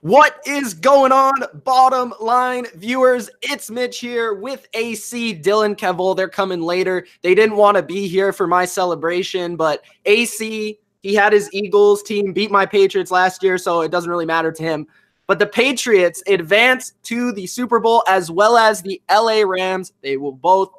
What is going on, bottom line viewers? It's Mitch here with AC, Dylan, Kevel. They're coming later. They didn't want to be here for my celebration, but AC, he had his Eagles team beat my Patriots last year, so it doesn't really matter to him. But the Patriots advance to the Super Bowl as well as the LA Rams. They will both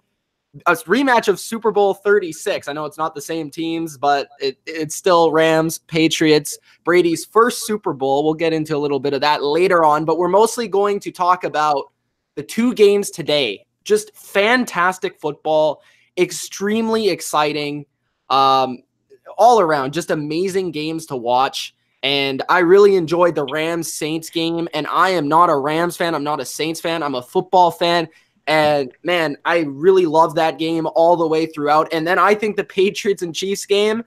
a rematch of Super Bowl 36. I know it's not the same teams, but it's still Rams, Patriots, Brady's first Super Bowl. We'll get into a little bit of that later on, but we're mostly going to talk about the two games today. Just fantastic football, extremely exciting, all around, just amazing games to watch. And I really enjoyed the Rams-Saints game, and I am not a Rams fan. I'm not a Saints fan. I'm a football fan. And, man, I really love that game all the way throughout. And then I think the Patriots and Chiefs game,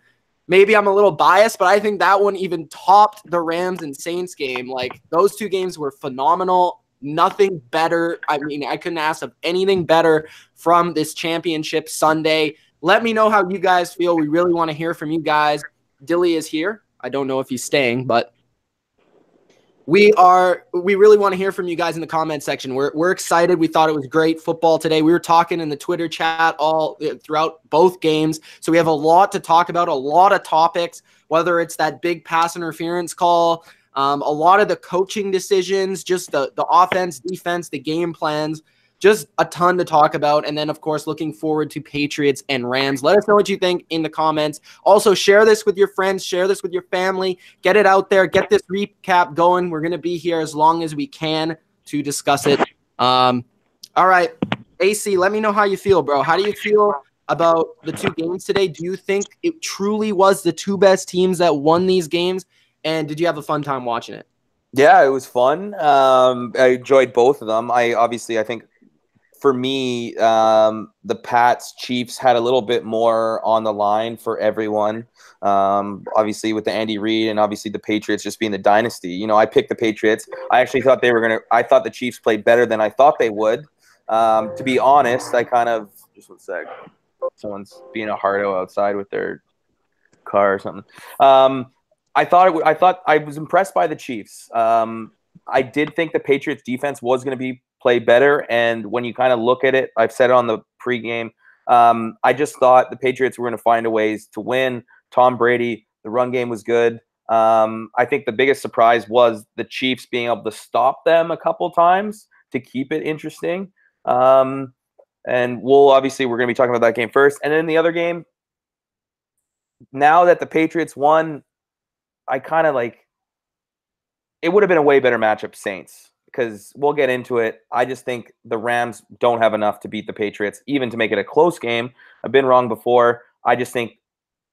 maybe I'm a little biased, but I think that one even topped the Rams and Saints game. Like, those two games were phenomenal. Nothing better. I mean, I couldn't ask of anything better from this championship Sunday. Let me know how you guys feel. We really want to hear from you guys. Dilly is here. I don't know if he's staying, but we really want to hear from you guys in the comment section. We're excited. We thought it was great football today. We were talking in the Twitter chat all throughout both games. So we have a lot to talk about, a lot of topics, whether it's that big pass interference call, a lot of the coaching decisions, just the offense, defense, the game plans, just a ton to talk about. And then, of course, looking forward to Patriots and Rams. Let us know what you think in the comments. Also, share this with your friends. Share this with your family. Get it out there. Get this recap going. We're going to be here as long as we can to discuss it. All right, AC, let me know how you feel, bro. How do you feel about the two games today? Do you think it truly was the two best teams that won these games? And did you have a fun time watching it? Yeah, it was fun. I enjoyed both of them. I think for me, the Pats Chiefs had a little bit more on the line for everyone. Obviously with the Andy Reid and obviously the Patriots just being the dynasty. You know, I picked the Patriots. I actually thought I thought the Chiefs played better than I thought they would. To be honest, just one sec. Someone's being a hardo outside with their car or something. I was impressed by the Chiefs. I did think the Patriots defense was going to play better, and when you kind of look at it, I've said it on the pregame, I just thought the Patriots were going to find a ways to win. Tom Brady, the run game was good. I think the biggest surprise was the Chiefs being able to stop them a couple times to keep it interesting. And we're going to be talking about that game first. And then the other game, now that the Patriots won, I kind of it would have been a way better matchup, Saints, because we'll get into it. I just think the Rams don't have enough to beat the Patriots, even to make it a close game. I've been wrong before. I just think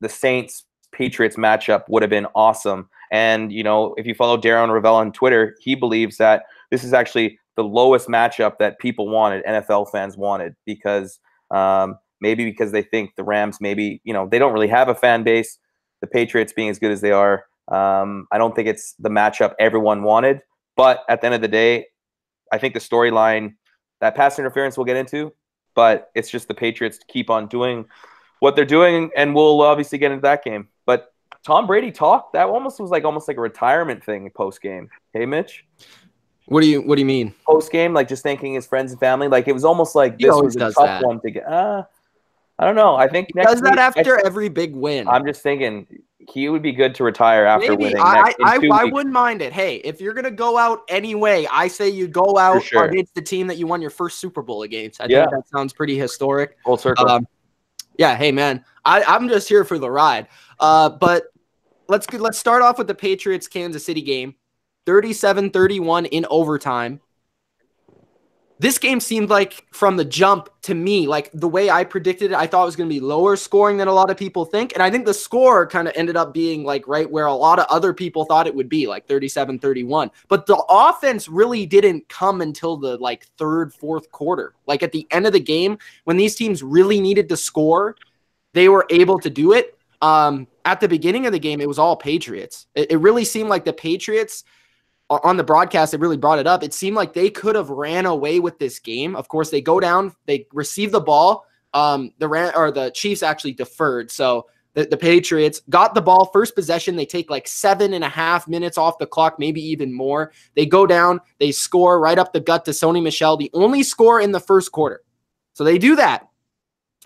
the Saints-Patriots matchup would have been awesome. And, you know, if you follow Darren Ravel on Twitter, he believes that this is actually the lowest matchup that people wanted, NFL fans wanted, because maybe because they think the Rams they don't really have a fan base. The Patriots being as good as they are, I don't think it's the matchup everyone wanted. But at the end of the day, I think the storyline, that pass interference we'll get into, but it's just the Patriots keep on doing what they're doing, and we'll obviously get into that game. But Tom Brady talk, that almost was almost like a retirement thing post game. Hey, Mitch? What do you mean? Post game, just thanking his friends and family. It was almost like this was a tough one to get. I don't know. I think he does that after every big win. I'm just thinking he would be good to retire after winning. I wouldn't mind it. Hey, if you're gonna go out anyway, I say you go out against the team that you won your first Super Bowl against. I think that sounds pretty historic. Full circle. Yeah. Hey, man, I'm just here for the ride. But let's start off with the Patriots Kansas City game, 37-31 in overtime. This game seemed like, from the jump, to me, the way I predicted it, I thought it was going to be lower scoring than a lot of people think. And I think the score kind of ended up being right where a lot of other people thought it would be, 37-31. But the offense really didn't come until the third, fourth quarter. At the end of the game, when these teams really needed to score, they were able to do it. At the beginning of the game, it was all Patriots. It really seemed like the Patriots, on the broadcast, it really brought it up. It seemed like they could have ran away with this game. Of course, they go down, they receive the ball. The Chiefs actually deferred, so the Patriots got the ball first possession. They take like 7.5 minutes off the clock, maybe even more. They go down, they score right up the gut to Sony Michel, the only score in the first quarter. So they do that.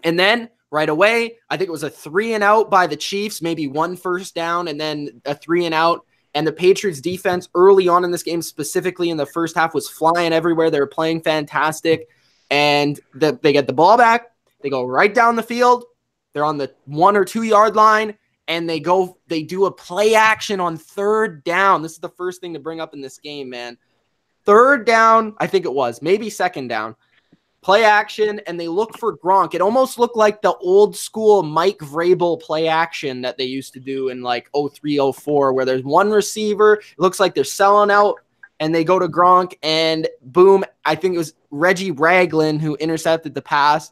And then right away, I think it was a 3-and-out by the Chiefs, maybe one first down and then a 3-and-out. And the Patriots defense early on in this game, specifically in the first half, was flying everywhere. They were playing fantastic. And they get the ball back. They go right down the field. They're on the 1 or 2 yard line, and they do a play action on third down. This is the first thing to bring up in this game, man. Third down, I think it was, maybe second down. Play action, and they look for Gronk. It almost looked like the old school Mike Vrabel play action that they used to do in like 03, 04, where there's one receiver. It looks like they're selling out, and they go to Gronk, and boom, I think it was Reggie Ragland who intercepted the pass.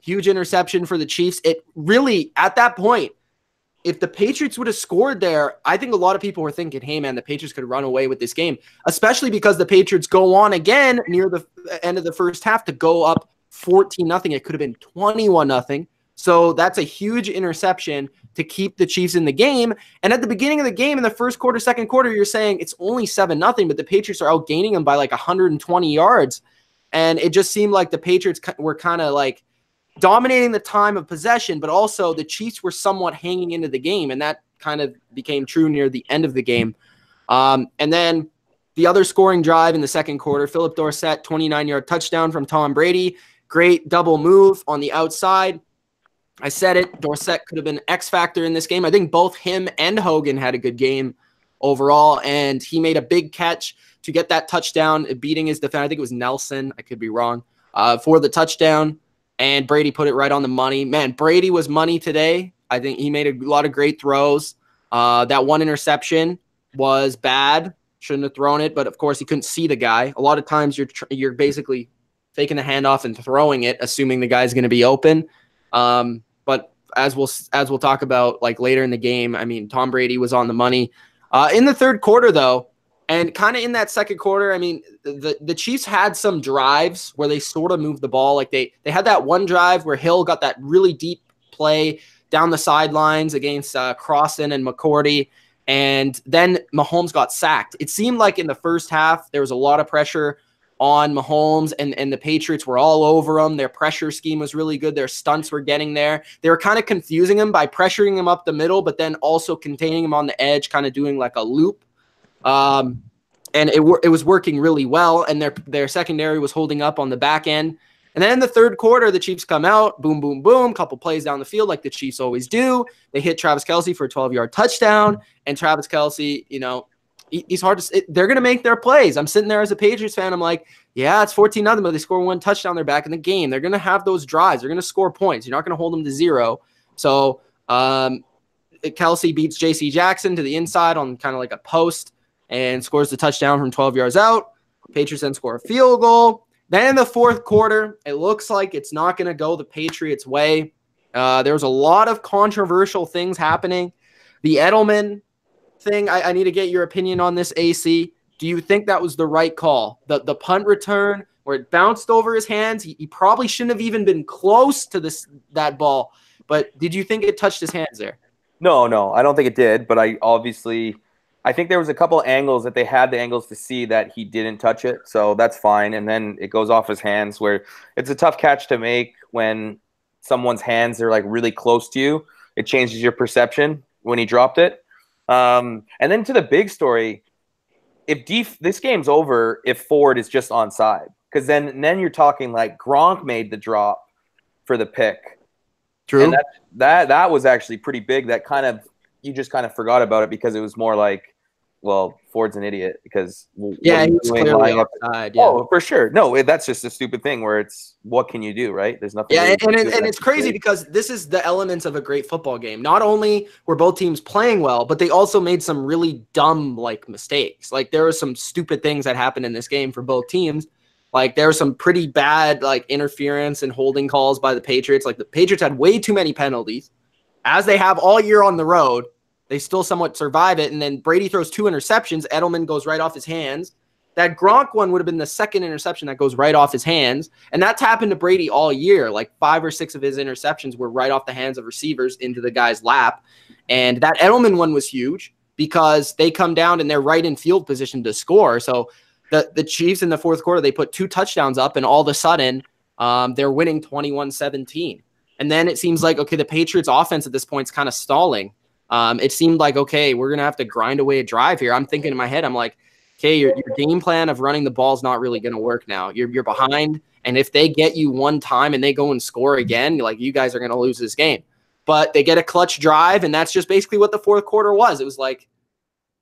Huge interception for the Chiefs. It really, at that point, if the Patriots would have scored there, I think a lot of people were thinking, hey, man, the Patriots could run away with this game, especially because the Patriots go on again near the end of the first half to go up 14-0. It could have been 21-0. So that's a huge interception to keep the Chiefs in the game. And at the beginning of the game, in the first quarter, second quarter, you're saying it's only 7-0, but the Patriots are outgaining them by like 120 yards. And it just seemed like the Patriots were kind of like dominating the time of possession, but also the Chiefs were somewhat hanging into the game, and that kind of became true near the end of the game. And then the other scoring drive in the second quarter, Philip Dorsett, 29-yard touchdown from Tom Brady. Great double move on the outside. I said it, Dorsett could have been X factor in this game. I think both him and Hogan had a good game overall, and he made a big catch to get that touchdown, beating his defender. I think it was Nelson. I could be wrong. For the touchdown. And Brady put it right on the money. Man, Brady was money today. I think he made a lot of great throws. That one interception was bad. Shouldn't have thrown it, but of course he couldn't see the guy. A lot of times you're basically taking the handoff and throwing it, assuming the guy's going to be open. But as we'll talk about like later in the game, I mean, Tom Brady was on the money. In the third quarter, though, and kind of in that second quarter, I mean, the Chiefs had some drives where they sort of moved the ball. Like they had that one drive where Hill got that really deep play down the sidelines against Crossan and McCourty, and then Mahomes got sacked. It seemed like in the first half there was a lot of pressure on Mahomes, and the Patriots were all over him. Their pressure scheme was really good. Their stunts were getting there. They were kind of confusing him by pressuring him up the middle, but then also containing him on the edge, kind of doing like a loop. And it was working really well, and their secondary was holding up on the back end. And then in the third quarter, the Chiefs come out, boom, boom, boom, couple plays down the field like the Chiefs always do. They hit Travis Kelce for a 12-yard touchdown, and Travis Kelce, you know, he's hard to – they're going to make their plays. I'm sitting there as a Patriots fan. I'm like, yeah, it's 14-0, but they score one touchdown. They're back in the game. They're going to have those drives. They're going to score points. You're not going to hold them to 0. So Kelce beats J.C. Jackson to the inside on kind of like a post and scores the touchdown from 12 yards out. Patriots then score a field goal. Then in the fourth quarter, it looks like it's not going to go the Patriots' way. There was a lot of controversial things happening. The Edelman thing, I need to get your opinion on this, AC. Do you think that was the right call? The punt return where it bounced over his hands, he probably shouldn't have even been close to that ball. But did you think it touched his hands there? No, I don't think it did. But I think there was a couple angles that they had the angles to see that he didn't touch it. So that's fine. And then it goes off his hands, where it's a tough catch to make when someone's hands are like really close to you. It changes your perception when he dropped it. And then to the big story, if this game's over, if Ford is just onside, because then you're talking like Gronk made the drop for the pick. True. And that was actually pretty big. That kind of, you just kind of forgot about it because it was more like, well, Ford's an idiot because yeah, he was clearly offside. Yeah. Oh, for sure. No, that's just a stupid thing where it's what can you do, right? There's nothing. Yeah, and it's crazy because this is the elements of a great football game. Not only were both teams playing well, but they also made some really dumb like mistakes. Like there were some stupid things that happened in this game for both teams. Like there were some pretty bad like interference and holding calls by the Patriots. Like the Patriots had way too many penalties, as they have all year on the road. They still somewhat survive it, and then Brady throws 2 interceptions. Edelman goes right off his hands, That Gronk one would have been the second interception that goes right off his hands. And that's happened to Brady all year. Like 5 or 6 of his interceptions were right off the hands of receivers into the guy's lap. And that Edelman one was huge because they come down and they're right in field position to score. So the Chiefs in the fourth quarter, they put 2 touchdowns up, and all of a sudden they're winning 21-17. And then it seems like, okay, the Patriots offense at this point is kind of stalling. It seemed like, okay, we're going to have to grind away a drive here. I'm thinking in my head, I'm like, okay, your game plan of running the ball is not really going to work now. You're behind, and if they get you one time and they go and score again, like, you guys are going to lose this game. But they get a clutch drive, and that's just basically what the fourth quarter was. It was like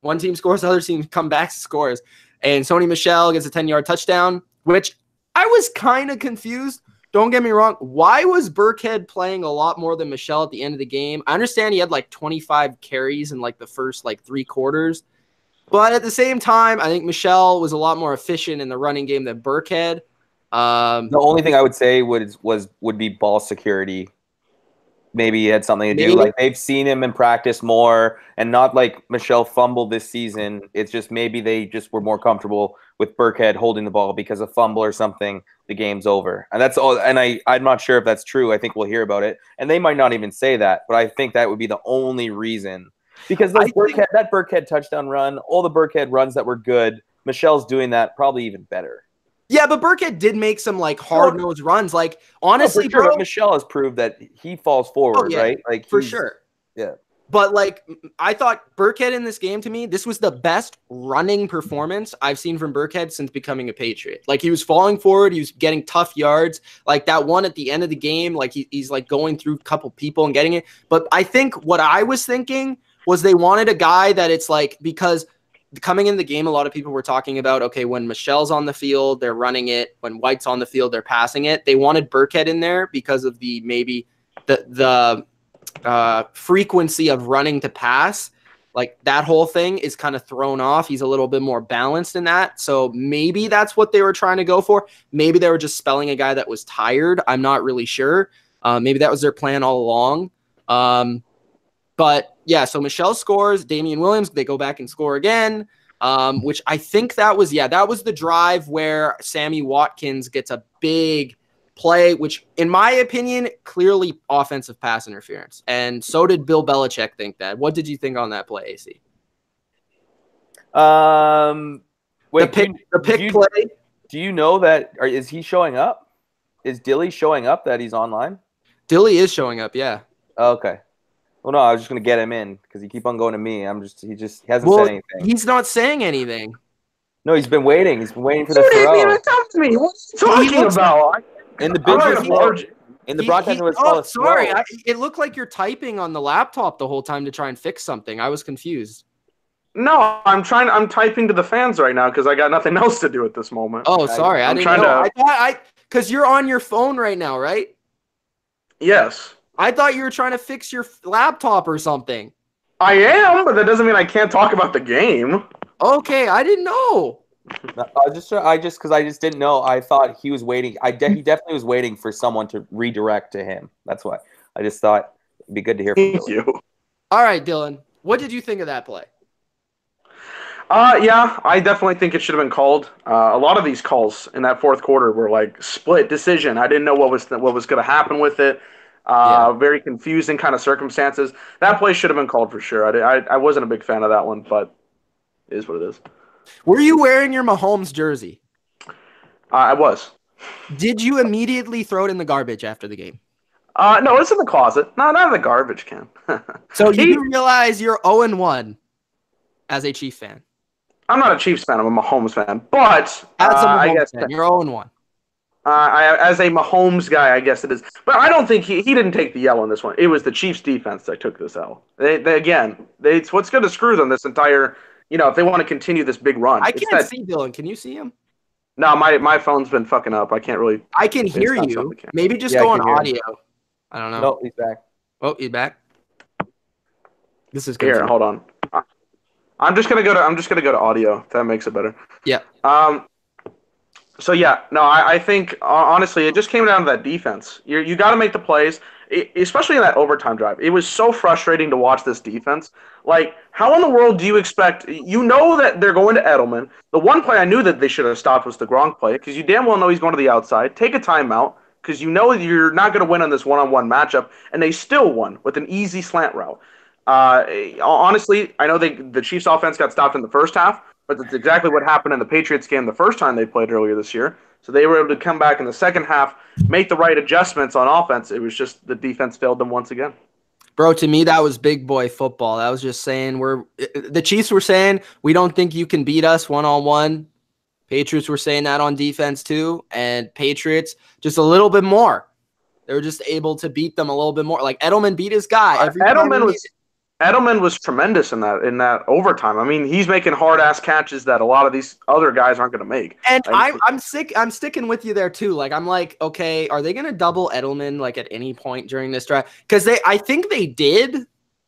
one team scores, the other team comes back, scores. And Sony Michel gets a 10-yard touchdown, which I was kind of confused. Don't get me wrong. Why was Burkhead playing a lot more than Michel at the end of the game? I understand he had like 25 carries in like the first like 3 quarters. But at the same time, I think Michel was a lot more efficient in the running game than Burkhead. The only thing I would say would be ball security. Maybe he had something to do. Like, they've seen him in practice more, and not like Michel fumbled this season. It's just maybe they just were more comfortable with Burkhead holding the ball, because a fumble or something, the game's over. And that's all. And I'm not sure if that's true. I think we'll hear about it. And they might not even say that, but I think that would be the only reason. Because that Burkhead touchdown run, all the Burkhead runs that were good, Michel's doing that probably even better. Yeah, but Burkhead did make some like hard-nosed runs. Like, honestly, sure, but Michel has proved that he falls forward, right? Like, for sure. Yeah. But like, I thought Burkhead in this game, to me, this was the best running performance I've seen from Burkhead since becoming a Patriot. Like, he was falling forward, he was getting tough yards. Like that one at the end of the game, like he's like going through a couple people and getting it. But I think what I was thinking was they wanted a guy that it's like, because coming in the game, a lot of people were talking about, okay, when Michel's on the field, they're running it. When White's on the field, they're passing it. They wanted Burkhead in there because of the frequency of running to pass. Like, that whole thing is kind of thrown off. He's a little bit more balanced in that. So maybe that's what they were trying to go for. Maybe they were just spelling a guy that was tired. I'm not really sure. Maybe that was their plan all along. But yeah, so Michel scores, Damian Williams, they go back and score again, which I think that was the drive where Sammy Watkins gets a big play, which in my opinion, clearly offensive pass interference. And so did Bill Belichick think that. What did you think on that play, AC? Wait, the pick play? Do you know that, or is he showing up? Is Dilly showing up that he's online? Dilly is showing up, yeah. Okay. Well, no, I was just going to get him in because he keep on going to me. He hasn't said anything. He's not saying anything. No, he's been waiting. He's been waiting for the throw. He didn't even come to me. What are you talking about? In the broadcast, it was called sorry. It looked like you're typing on the laptop the whole time to try and fix something. I was confused. No, I'm typing to the fans right now because I got nothing else to do at this moment. Oh, sorry. I didn't know. Because you're on your phone right now, right? Yes. I thought you were trying to fix your laptop or something. I am, but that doesn't mean I can't talk about the game. Okay, I didn't know. I just didn't know. I thought he was waiting. He definitely was waiting for someone to redirect to him. That's why I just thought it'd be good to hear from Thank you. All right, Dylan, what did you think of that play? Yeah, I definitely think it should have been called. A lot of these calls in that fourth quarter were like split decision. I didn't know what was going to happen with it. Very confusing kind of circumstances. That play should have been called for sure. I wasn't a big fan of that one, but it is what it is. Were you wearing your Mahomes jersey? I was. Did you immediately throw it in the garbage after the game? No, it's in the closet. No, not in the garbage can. So you realize you're 0-1 as a Chiefs fan. I'm not a Chiefs fan. I'm a Mahomes fan. But as a Mahomes fan, you're 0-1. As a Mahomes guy, I guess it is. But I don't think he didn't take the L on this one. It was the Chiefs defense that took this L. It's what's going to screw them this entire, if they want to continue this big run. I can't see Dylan. Can you see him? No, my phone's been fucking up. I can't really. I can hear you. Maybe just go on audio. I don't know. No, he's back. Oh, he's back. This is good. Here, hold on. I'm just gonna go to audio. If that makes it better. Yeah. So yeah, no, I think honestly, it just came down to that defense. You got to make the plays. especially in that overtime drive. It was so frustrating to watch this defense. Like, how in the world do you expect? You know that they're going to Edelman. The one play I knew that they should have stopped was the Gronk play because you damn well know he's going to the outside. Take a timeout because you know you're not going to win on this one-on-one matchup, and they still won with an easy slant route. Honestly, I know the Chiefs' offense got stopped in the first half, but that's exactly what happened in the Patriots game the first time they played earlier this year. So they were able to come back in the second half, make the right adjustments on offense. It was just the defense failed them once again. Bro, to me, that was big boy football. That was just saying the Chiefs were saying, we don't think you can beat us one-on-one. Patriots were saying that on defense too, and Patriots just a little bit more. They were just able to beat them a little bit more. Like Edelman beat his guy every time. Edelman was tremendous in that overtime. I mean, he's making hard ass catches that a lot of these other guys aren't going to make. And I'm sticking with you there too. Like I'm like, okay, are they going to double Edelman like at any point during this drive? Because I think they did.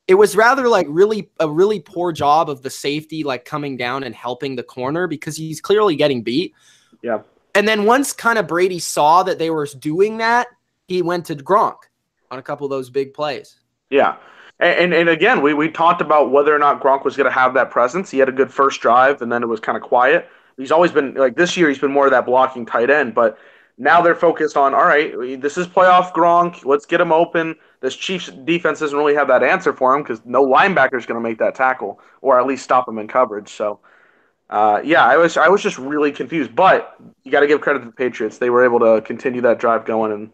It was rather like a really poor job of the safety like coming down and helping the corner because he's clearly getting beat. Yeah. And then once kind of Brady saw that they were doing that, he went to Gronk on a couple of those big plays. Yeah. And again, we talked about whether or not Gronk was going to have that presence. He had a good first drive, and then it was kind of quiet. He's always been, like this year, he's been more of that blocking tight end. But now they're focused on, all right, this is playoff Gronk. Let's get him open. This Chiefs defense doesn't really have that answer for him because no linebacker is going to make that tackle or at least stop him in coverage. So, yeah, I was just really confused. But you got to give credit to the Patriots. They were able to continue that drive going, and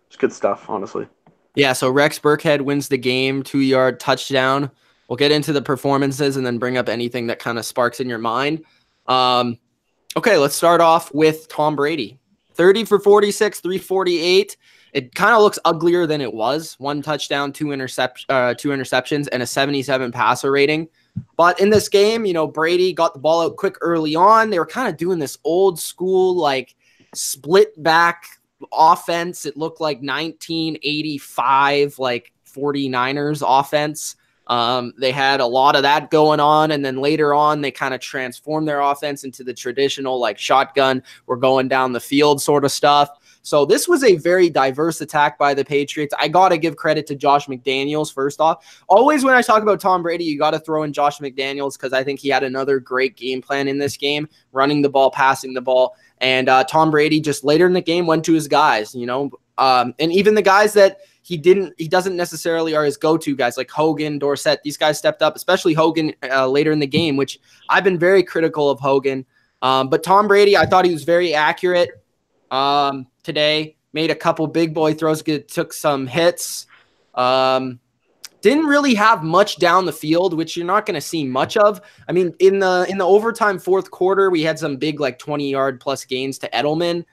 it's good stuff, honestly. Yeah, so Rex Burkhead wins the game, 2-yard touchdown. We'll get into the performances and then bring up anything that kind of sparks in your mind. Okay, let's start off with Tom Brady. 30 for 46, 348. It kind of looks uglier than it was. 1 touchdown, 2 interceptions, and a 77 passer rating. But in this game, Brady got the ball out quick early on. They were kind of doing this old school, like, split back offense. It looked like 1985 like 49ers offense. They had a lot of that going on, and then later on they kind of transformed their offense into the traditional like shotgun, we're going down the field sort of stuff. So this was a very diverse attack by the Patriots. I got to give credit to Josh McDaniels first off. Always when I talk about Tom Brady, you got to throw in Josh McDaniels because I think he had another great game plan in this game, running the ball, passing the ball. And Tom Brady just later in the game went to his guys, and even the guys that he doesn't necessarily are his go-to guys like Hogan, Dorsett. These guys stepped up, especially Hogan later in the game, which I've been very critical of Hogan. But Tom Brady, I thought he was very accurate today. Made a couple big boy throws, took some hits. Didn't really have much down the field, which you're not going to see much of. I mean, in the overtime fourth quarter, we had some big like 20-yard plus gains to Edelman.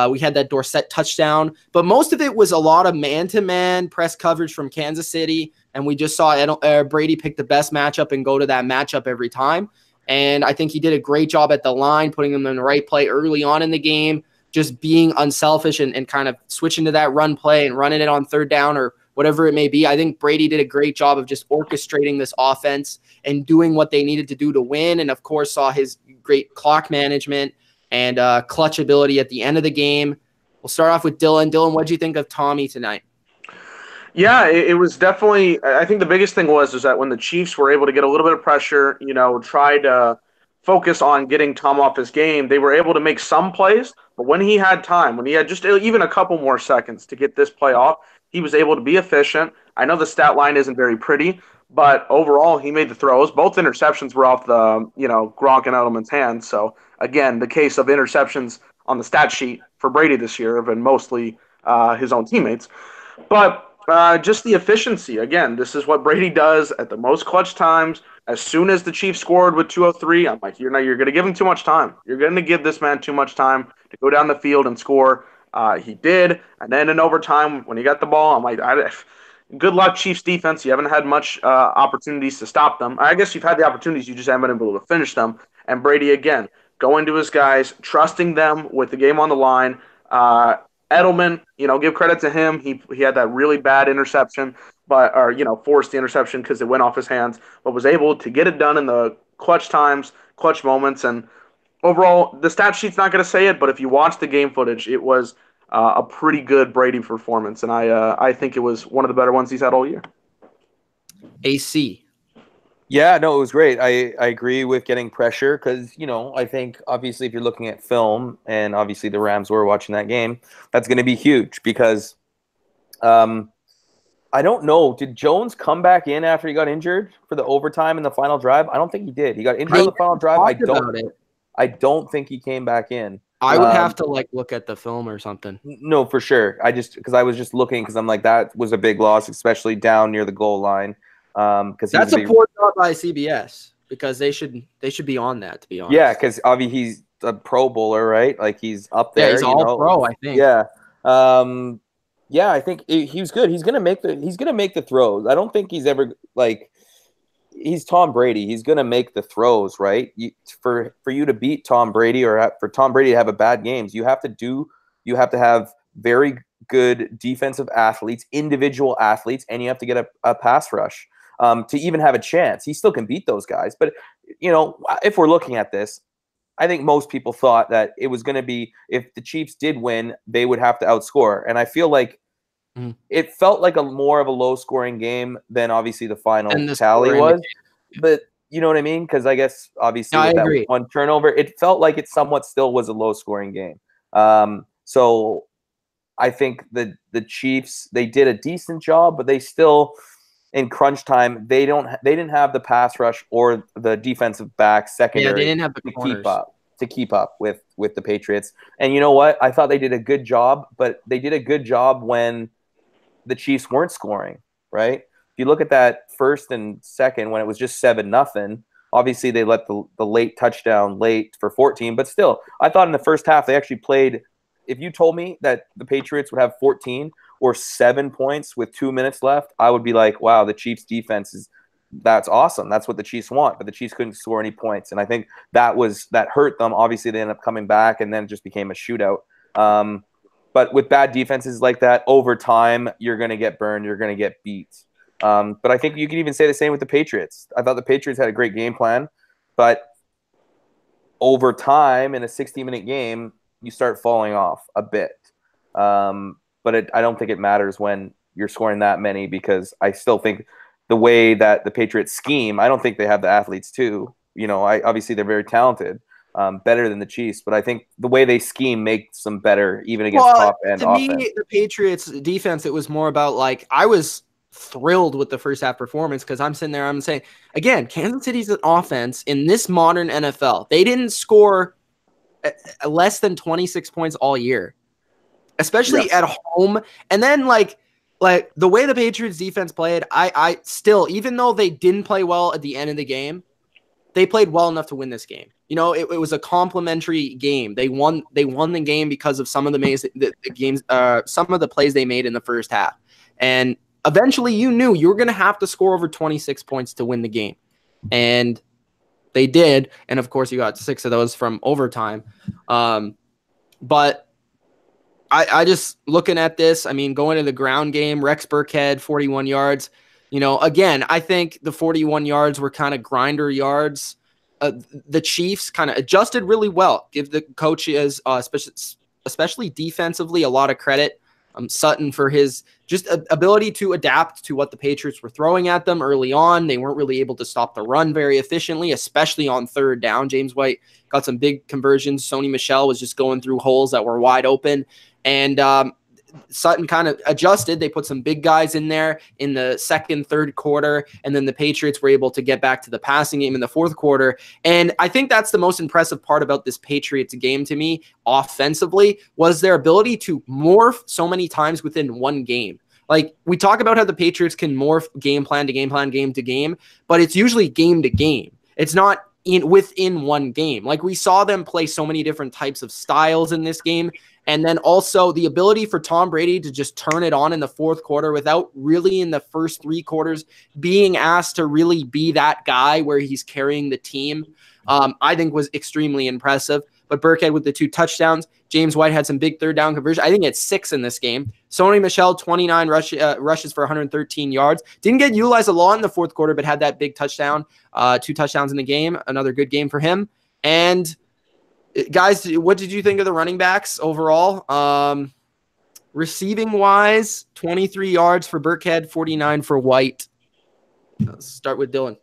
We had that Dorsett touchdown, but most of it was a lot of man-to-man press coverage from Kansas City, and we just saw Brady pick the best matchup and go to that matchup every time. And I think he did a great job at the line, putting them in the right play early on in the game, just being unselfish and kind of switching to that run play and running it on third down or whatever it may be. I think Brady did a great job of just orchestrating this offense and doing what they needed to do to win. And of course, saw his great clock management and clutch ability at the end of the game. We'll start off with Dylan. Dylan, what did you think of Tommy tonight? Yeah, it was definitely – I think the biggest thing was that when the Chiefs were able to get a little bit of pressure, try to focus on getting Tom off his game, they were able to make some plays. But when he had time, when he had just even a couple more seconds to get this play off, he was able to be efficient. I know the stat line isn't very pretty, but overall he made the throws. Both interceptions were off the, Gronk and Edelman's hands. So, again, the case of interceptions on the stat sheet for Brady this year have been mostly his own teammates. But just the efficiency. Again, this is what Brady does at the most clutch times. As soon as the Chiefs scored with 2:03, I'm like, you're going to give him too much time. You're going to give this man too much time to go down the field and score. He did. And then in overtime, when he got the ball, I'm like, good luck, Chiefs defense. You haven't had much opportunities to stop them. I guess you've had the opportunities. You just haven't been able to finish them. And Brady, again, going to his guys, trusting them with the game on the line. Edelman, give credit to him. He had that really bad interception, forced the interception because it went off his hands, but was able to get it done in the clutch times, clutch moments. And overall, the stat sheet's not going to say it, but if you watch the game footage, it was a pretty good Brady performance, and I think it was one of the better ones he's had all year. AC. Yeah, no, it was great. I agree with getting pressure because, I think obviously if you're looking at film and obviously the Rams were watching that game, that's going to be huge because I don't know. Did Jones come back in after he got injured for the overtime in the final drive? I don't think he did. He got injured on the final drive. I don't think he came back in. I would have to look at the film or something. No, for sure. Because I was just looking because I'm like, that was a big loss, especially down near the goal line. Because that's a poor job by CBS because they should be on that, to be honest. Yeah, because obviously he's a Pro Bowler, right? Like he's up there. Yeah, he's all pro, I think. Yeah. Yeah, I think he was good. He's gonna make the throws. I don't think he's ever he's Tom Brady. He's gonna make the throws, right? For you to beat Tom Brady or for Tom Brady to have a bad games, you have to have very good defensive athletes, individual athletes, and you have to get a pass rush to even have a chance. He still can beat those guys, but if we're looking at this, I think most people thought that it was going to be, if the Chiefs did win, they would have to outscore. And I feel like it felt like more of a low-scoring game than obviously the final tally was. But you know what I mean? Because I guess obviously with that one turnover, it felt like it somewhat still was a low-scoring game. So I think the Chiefs, they did a decent job, but they still, in crunch time, they didn't have the pass rush or the defensive back secondary they didn't have the to keep up with the Patriots. And you know what? I thought they did a good job, but they did a good job when the Chiefs weren't scoring, right? If you look at that first and second when it was just 7-0, obviously they let the late touchdown late for 14, but still, I thought in the first half they actually played. If you told me that the Patriots would have 14 or 7 points with 2 minutes left, I would be like, wow, the Chiefs defense that's awesome. That's what the Chiefs want, but the Chiefs couldn't score any points. And I think that hurt them. Obviously they ended up coming back and then it just became a shootout. But with bad defenses like that, over time, you're going to get burned. You're going to get beat. But I think you can even say the same with the Patriots. I thought the Patriots had a great game plan, but over time in a 60-minute game, you start falling off a bit. But I don't think it matters when you're scoring that many because I still think the way that the Patriots scheme, I don't think they have the athletes too. Obviously they're very talented, better than the Chiefs, but I think the way they scheme makes them better even against top-end offense. To me, the Patriots defense, it was more about I was thrilled with the first half performance because I'm sitting there, I'm saying, again, Kansas City's an offense in this modern NFL. They didn't score less than 26 points all year, especially at home. And then like the way the Patriots defense played, I still, even though they didn't play well at the end of the game, they played well enough to win this game. It was a complimentary game. They won the game because of some of some of the plays they made in the first half. And eventually you knew you were going to have to score over 26 points to win the game. And they did. And of course you got 6 of those from overtime. But I just looking at this, going to the ground game, Rex Burkhead, 41 yards. Again, I think the 41 yards were kind of grinder yards. The Chiefs kind of adjusted really well. Give the coaches, especially defensively, a lot of credit. Sutton for his just ability to adapt to what the Patriots were throwing at them early on. They weren't really able to stop the run very efficiently, especially on third down. James White got some big conversions. Sony Michel was just going through holes that were wide open. And Sutton kind of adjusted. They put some big guys in there in the second, third quarter, and then the Patriots were able to get back to the passing game in the fourth quarter. And I think that's the most impressive part about this Patriots game to me offensively was their ability to morph so many times within one game. Like we talk about how the Patriots can morph game plan to game plan, game to game, but it's usually game to game. It's not within one game. Like we saw them play so many different types of styles in this game. And then also the ability for Tom Brady to just turn it on in the fourth quarter without really in the first 3 quarters being asked to really be that guy where he's carrying the team, I think was extremely impressive. But Burkhead with the 2 touchdowns. James White had some big third down conversion. I think it's 6 in this game. Sony Michel, 29 rushes for 113 yards. Didn't get utilized a lot in the fourth quarter, but had that big touchdown, 2 touchdowns in the game. Another good game for him. And guys, what did you think of the running backs overall? Receiving wise, 23 yards for Burkhead, 49 for White. Let's start with Dylan.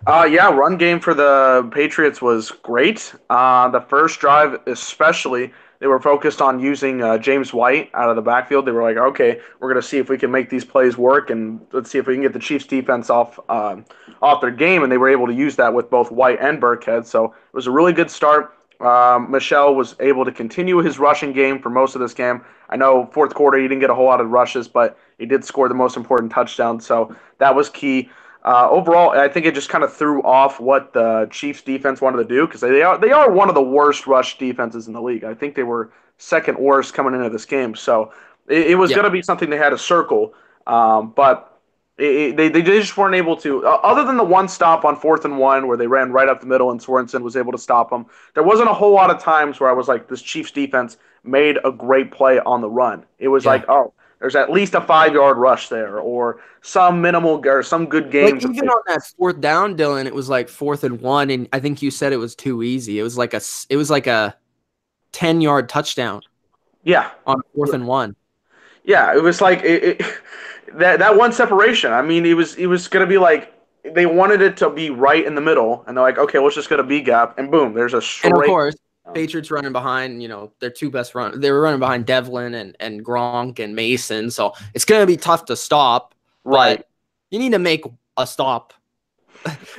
Yeah, run game for the Patriots was great. The first drive, especially, they were focused on using James White out of the backfield. They were like, okay, we're going to see if we can make these plays work, and let's see if we can get the Chiefs defense off their game. And they were able to use that with both White and Burkhead. So it was a really good start. Michelle was able to continue his rushing game for most of this game. I know fourth quarter he didn't get a whole lot of rushes, but he did score the most important touchdown. So that was key. Overall, I think it just kind of threw off what the Chiefs defense wanted to do because they are one of the worst rush defenses in the league. I think they were second worst coming into this game, so it was going to be something they had to circle. But they just weren't able to. Other than the one stop on 4th and 1 where they ran right up the middle and Sorensen was able to stop them, there wasn't a whole lot of times where I was like, this Chiefs defense made a great play on the run. It was like, oh, there's at least a 5-yard rush there, or some minimal or some good game. Like even on that 4th down, Dylan, it was like 4th and 1, and I think you said it was too easy. It was like a 10-yard touchdown. Yeah, on 4th and 1. Yeah, it was like that one separation. I mean, it was going to be like they wanted it to be right in the middle, and they're like, okay, let's just get a B gap, and boom, there's a straight. And of course, Patriots running behind, their two best run. They were running behind Devlin and Gronk and Mason, so it's going to be tough to stop. Right. But you need to make a stop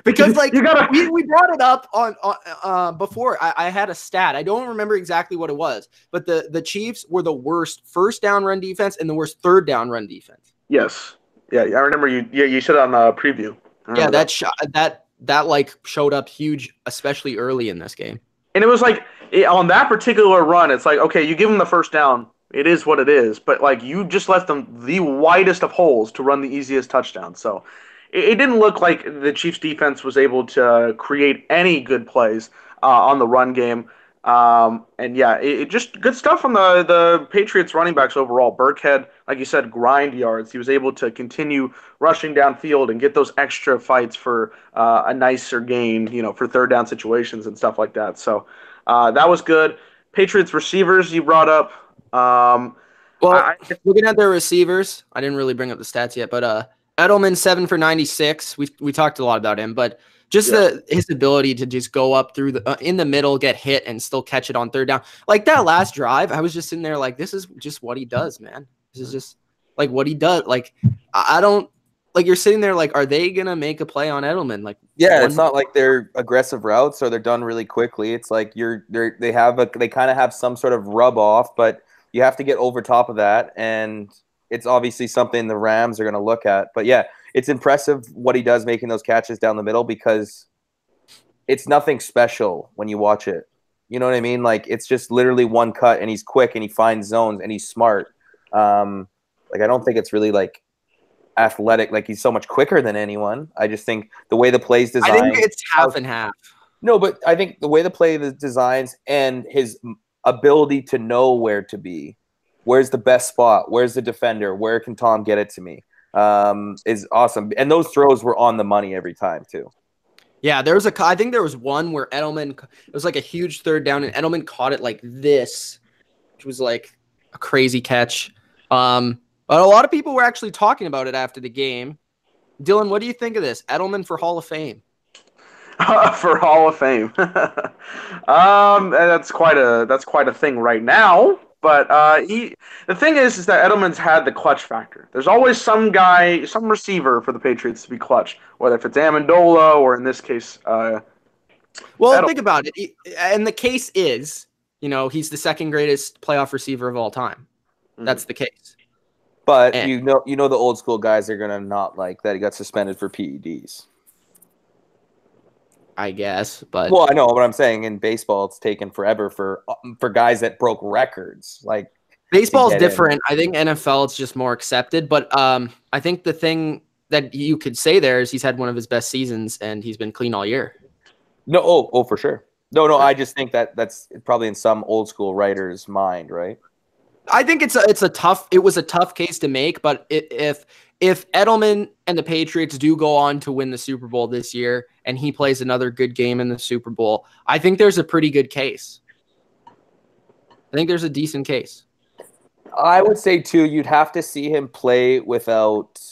because, like, we brought it up on before. I had a stat. I don't remember exactly what it was, but the Chiefs were the worst first down run defense and the worst third down run defense. Yes. Yeah, I remember you. Yeah, you said on the preview. Yeah, that like showed up huge, especially early in this game. And it was like on that particular run, it's like, okay, you give them the first down. It is what it is. But, like, you just left them the widest of holes to run the easiest touchdown. So it didn't look like the Chiefs defense was able to create any good plays on the run game. And, yeah, it just good stuff from the Patriots running backs overall. Burkhead, like you said, grind yards. He was able to continue rushing downfield and get those extra fights for a nicer gain, for third down situations and stuff like that. So that was good. Patriots receivers you brought up. Looking at their receivers, I didn't really bring up the stats yet, but Edelman 7 for 96. We talked a lot about him, but just his ability to just go up through in the middle, get hit, and still catch it on third down. Like that last drive, I was just sitting there like, this is just what he does, man. This is just like what he does. Like I don't like you're sitting there like, are they gonna make a play on Edelman? Like, it's not like they're aggressive routes or they're done really quickly. It's like they kind of have some sort of rub off, but you have to get over top of that, and it's obviously something the Rams are going to look at. But, yeah, it's impressive what he does making those catches down the middle because it's nothing special when you watch it. You know what I mean? Like, it's just literally one cut, and he's quick, and he finds zones, and he's smart. I don't think it's really, like, athletic. Like, he's so much quicker than anyone. I just think the way the play's designed. I think it's half and half. No, but I think the way the play is designed and his ability to know where to be, where's the best spot, where's the defender, where can Tom get it to me, is awesome. And those throws were on the money every time too. Yeah, I think there was one where Edelman, it was like a huge third down, and Edelman caught it like this, which was like a crazy catch. But a lot of people were actually talking about it after the game. Dylan, what do you think of this? Edelman for Hall of Fame. For Hall of Fame. That's quite a thing right now. But the thing is that Edelman's had the clutch factor. There's always some guy, some receiver for the Patriots to be clutch, whether if it's Amendola or in this case. Well, Edelman. Think about it. And the case is, he's the second greatest playoff receiver of all time. Mm-hmm. That's the case. But the old school guys are gonna not like that he got suspended for PEDs. I guess, but I know what I'm saying. In baseball, it's taken forever for guys that broke records. Like baseball's different. I think NFL it's just more accepted. But I think the thing that you could say there is he's had one of his best seasons and he's been clean all year. No, for sure. No. I just think that's probably in some old school writer's mind, right? I think it was a tough case to make, but if Edelman and the Patriots do go on to win the Super Bowl this year and he plays another good game in the Super Bowl, I think there's a pretty good case. I think there's a decent case. I would say too, you'd have to see him play without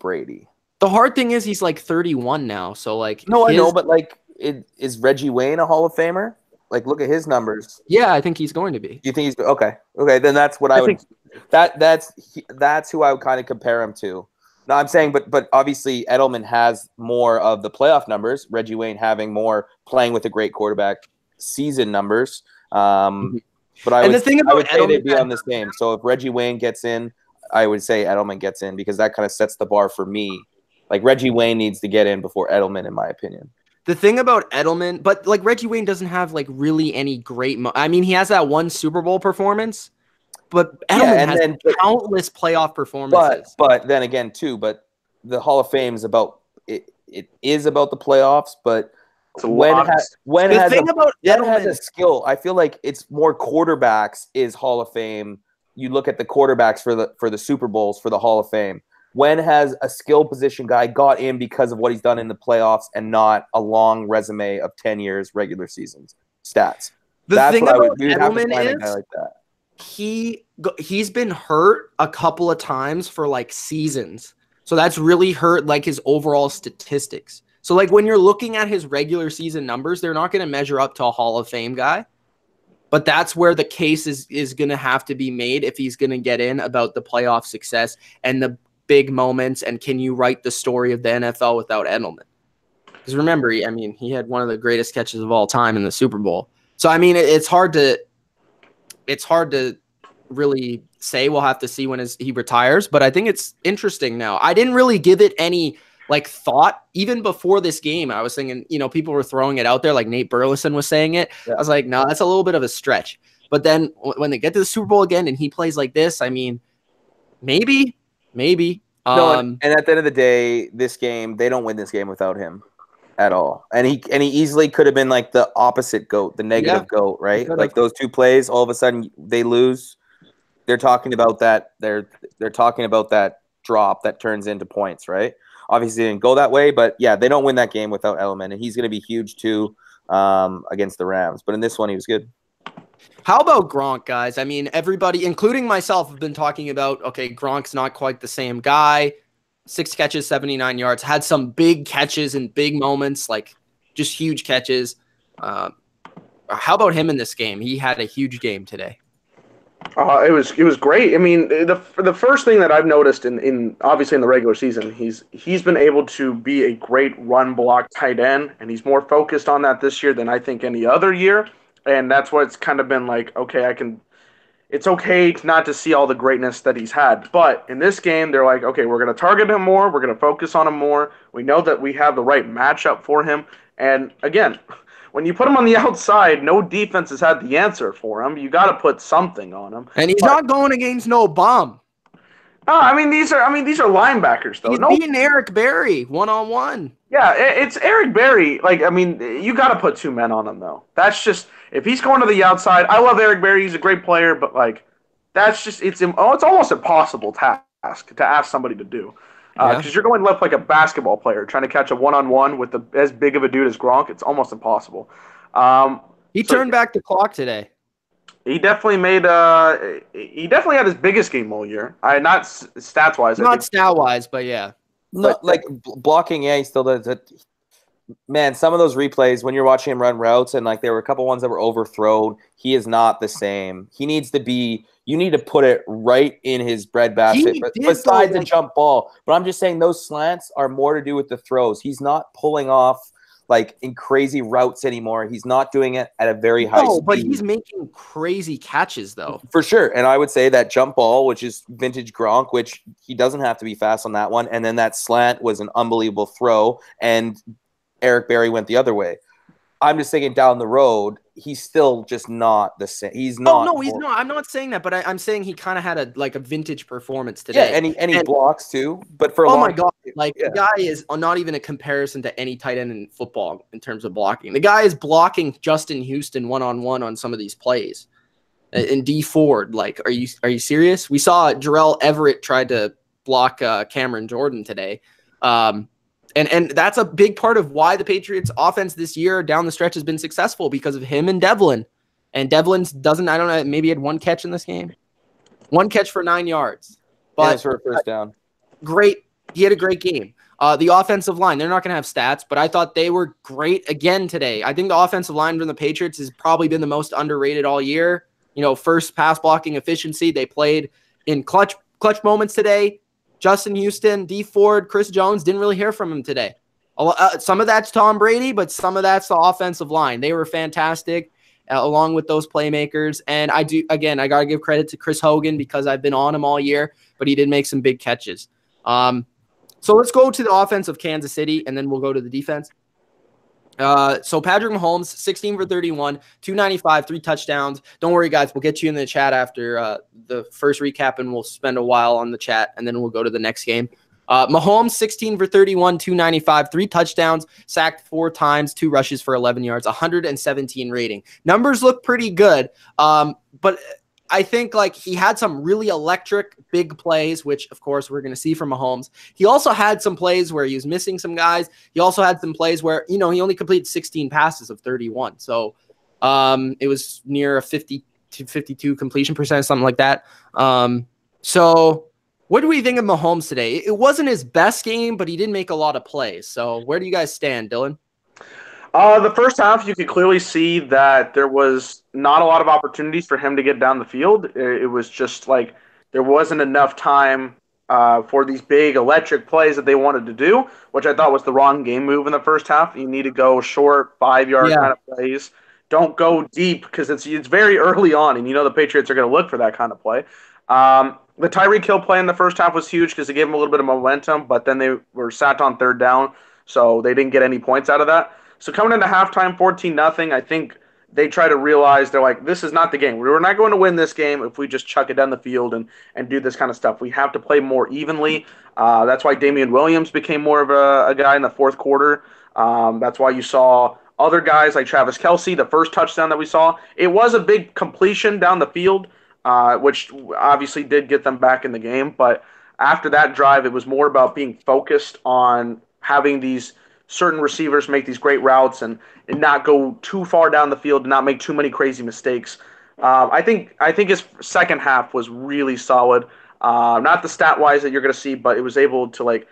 Brady. The hard thing is he's like 31 now, so like No, I know, but like, is Reggie Wayne a Hall of Famer? Like, look at his numbers. Yeah, I think he's going to be. You think he's okay? Okay, then that's what I would. That's who I would kind of compare him to. No, I'm saying, but obviously Edelman has more of the playoff numbers. Reggie Wayne having more playing with a great quarterback season numbers. But I would say they'd be on the same. So if Reggie Wayne gets in, I would say Edelman gets in because that kind of sets the bar for me. Like Reggie Wayne needs to get in before Edelman, in my opinion. The thing about Edelman, but like Reggie Wayne doesn't have like really any great. I mean, he has that one Super Bowl performance, but Edelman has countless playoff performances. But then again, too, but the Hall of Fame is about it. It is about the playoffs, but when has a skill, I feel like it's more quarterbacks is Hall of Fame. You look at the quarterbacks for the Super Bowls for the Hall of Fame. When has a skill position guy got in because of what he's done in the playoffs and not a long resume of 10 years regular seasons stats? The thing about Edelman is like that. He's been hurt a couple of times for like seasons. So that's really hurt like his overall statistics. So like when you're looking at his regular season numbers, they're not going to measure up to a Hall of Fame guy. But that's where the case is going to have to be made if he's going to get in about the playoff success and the big moments, and can you write the story of the NFL without Edelman? Because remember, he had one of the greatest catches of all time in the Super Bowl. So I mean, it's hard to really say. We'll have to see when he retires. But I think it's interesting now. I didn't really give it any like thought even before this game. I was thinking, people were throwing it out there, like Nate Burleson was saying it. Yeah. I was like, no, that's a little bit of a stretch. But then when they get to the Super Bowl again and he plays like this, I mean, maybe. No, and at the end of the day, they don't win this game without him at all. And he easily could have been like the opposite GOAT, the negative GOAT, right? Like those two plays, all of a sudden they lose. They're talking about that. They're talking about that drop that turns into points, right? Obviously, it didn't go that way, but yeah, they don't win that game without Edelman, and he's going to be huge too against the Rams. But in this one, he was good. How about Gronk, guys? I mean, everybody, including myself, have been talking about, okay, Gronk's not quite the same guy. 6 catches, 79 yards. Had some big catches in big moments, like just huge catches. How about him in this game? He had a huge game today. It was great. I mean, the first thing that I've noticed in obviously in the regular season, he's been able to be a great run block tight end, and he's more focused on that this year than I think any other year. And that's why it's kind of been like, okay, it's okay not to see all the greatness that he's had. But in this game, they're like, okay, we're going to target him more. We're going to focus on him more. We know that we have the right matchup for him. And again, when you put him on the outside, no defense has had the answer for him. You got to put something on him. And he's not going against no bum. These are linebackers though. He's beating Eric Berry one-on-one. Yeah, it's Eric Berry. Like, you got to put 2 men on him though. That's just if he's going to the outside. I love Eric Berry. He's a great player, but like that's just it's almost impossible task to ask somebody to do because you're going left like a basketball player trying to catch a one-on-one with as big of a dude as Gronk. It's almost impossible. He turned back the clock today. He definitely had his biggest game all year. Not stats wise. Not stat wise, but yeah. No, like blocking. Yeah, he still does it. Man, some of those replays when you're watching him run routes and like there were a couple ones that were overthrown. He is not the same. He needs to be. You need to put it right in his bread basket. Besides the jump ball, but I'm just saying those slants are more to do with the throws. He's not pulling off like in crazy routes anymore. He's not doing it at a very high speed. But he's making crazy catches though. For sure. And I would say that jump ball, which is vintage Gronk, which he doesn't have to be fast on that one. And then that slant was an unbelievable throw. And Eric Berry went the other way. I'm just thinking down the road, he's still just not the same. He's not. No, he's not. I'm not saying that, but I'm saying he kind of had a vintage performance today. Yeah, and he blocks too. But for a long my god, the guy is not even a comparison to any tight end in football in terms of blocking. The guy is blocking Justin Houston one-on-one on some of these plays. And D Ford, like, are you serious? We saw Jarrell Everett tried to block Cameron Jordan today. And that's a big part of why the Patriots offense this year down the stretch has been successful because of him and Devlin. And Devlin's doesn't, I don't know, maybe he had one catch in this game. One catch for 9 yards. Yeah, But for a first down. Great. He had a great game. The offensive line, they're not going to have stats, but I thought they were great again today. I think the offensive line from the Patriots has probably been the most underrated all year. First pass blocking efficiency. They played in clutch moments today. Justin Houston, D Ford, Chris Jones, didn't really hear from him today. Some of that's Tom Brady, but some of that's the offensive line. They were fantastic along with those playmakers. And I got to give credit to Chris Hogan because I've been on him all year, but he did make some big catches. So let's go to the offense of Kansas City, and then we'll go to the defense. So Patrick Mahomes, 16 for 31, 295, 3 touchdowns. Don't worry, guys. We'll get you in the chat after the first recap, and we'll spend a while on the chat, and then we'll go to the next game. Mahomes, 16 for 31, 295, 3 touchdowns, sacked 4 times, 2 rushes for 11 yards, 117 rating. Numbers look pretty good, but I think he had some really electric big plays, which of course we're going to see from Mahomes. He also had some plays where he was missing some guys. He also had some plays where, he only completed 16 passes of 31. So it was near a 50 to 52 completion percentage, something like that. So what do we think of Mahomes today? It wasn't his best game, but he did make a lot of plays. So where do you guys stand, Dylan? The first half, you could clearly see that there was not a lot of opportunities for him to get down the field. It was just there wasn't enough time for these big electric plays that they wanted to do, which I thought was the wrong game move in the first half. You need to go short, 5-yard kind of plays. Don't go deep because it's very early on, and the Patriots are going to look for that kind of play. The Tyreek Hill play in the first half was huge because it gave them a little bit of momentum, but then they were sat on 3rd down, so they didn't get any points out of that. So coming into halftime, 14-0, I think they try to realize they're like, this is not the game. We're not going to win this game if we just chuck it down the field and do this kind of stuff. We have to play more evenly. That's why Damian Williams became more of a guy in the fourth quarter. That's why you saw other guys like Travis Kelce, the first touchdown that we saw. It was a big completion down the field, which obviously did get them back in the game. But after that drive, it was more about being focused on having these certain receivers make these great routes and not go too far down the field and not make too many crazy mistakes. I think his second half was really solid. Not the stat-wise that you're going to see, but it was able to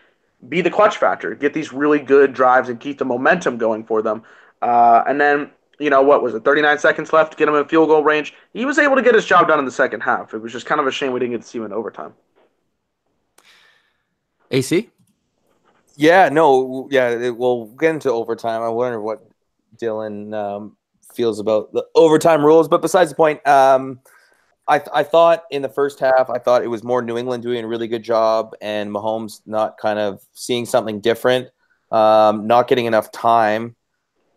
be the clutch factor, get these really good drives and keep the momentum going for them. And then, what was it, 39 seconds left to get him in field goal range. He was able to get his job done in the second half. It was just kind of a shame we didn't get to see him in overtime. AC? Yeah, no, yeah, we'll get into overtime. I wonder what Dylan feels about the overtime rules. But besides the point, I thought in the first half, I thought it was more New England doing a really good job and Mahomes not kind of seeing something different, not getting enough time.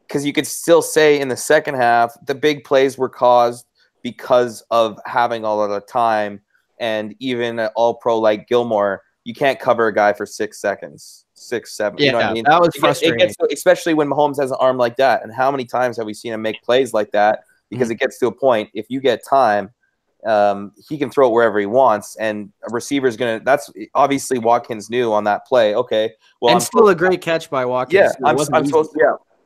Because you could still say in the second half, the big plays were caused because of having all of the time. And even an all-pro like Gilmore, you can't cover a guy for 6 seconds. 6, 7. Yeah, you know what I mean? That was frustrating. Especially when Mahomes has an arm like that. And how many times have we seen him make plays like that? Because it gets to a point, if you get time, he can throw it wherever he wants. And a receiver's going to – that's obviously Watkins knew on that play. Okay. Well, and still a great catch by Watkins. Yeah,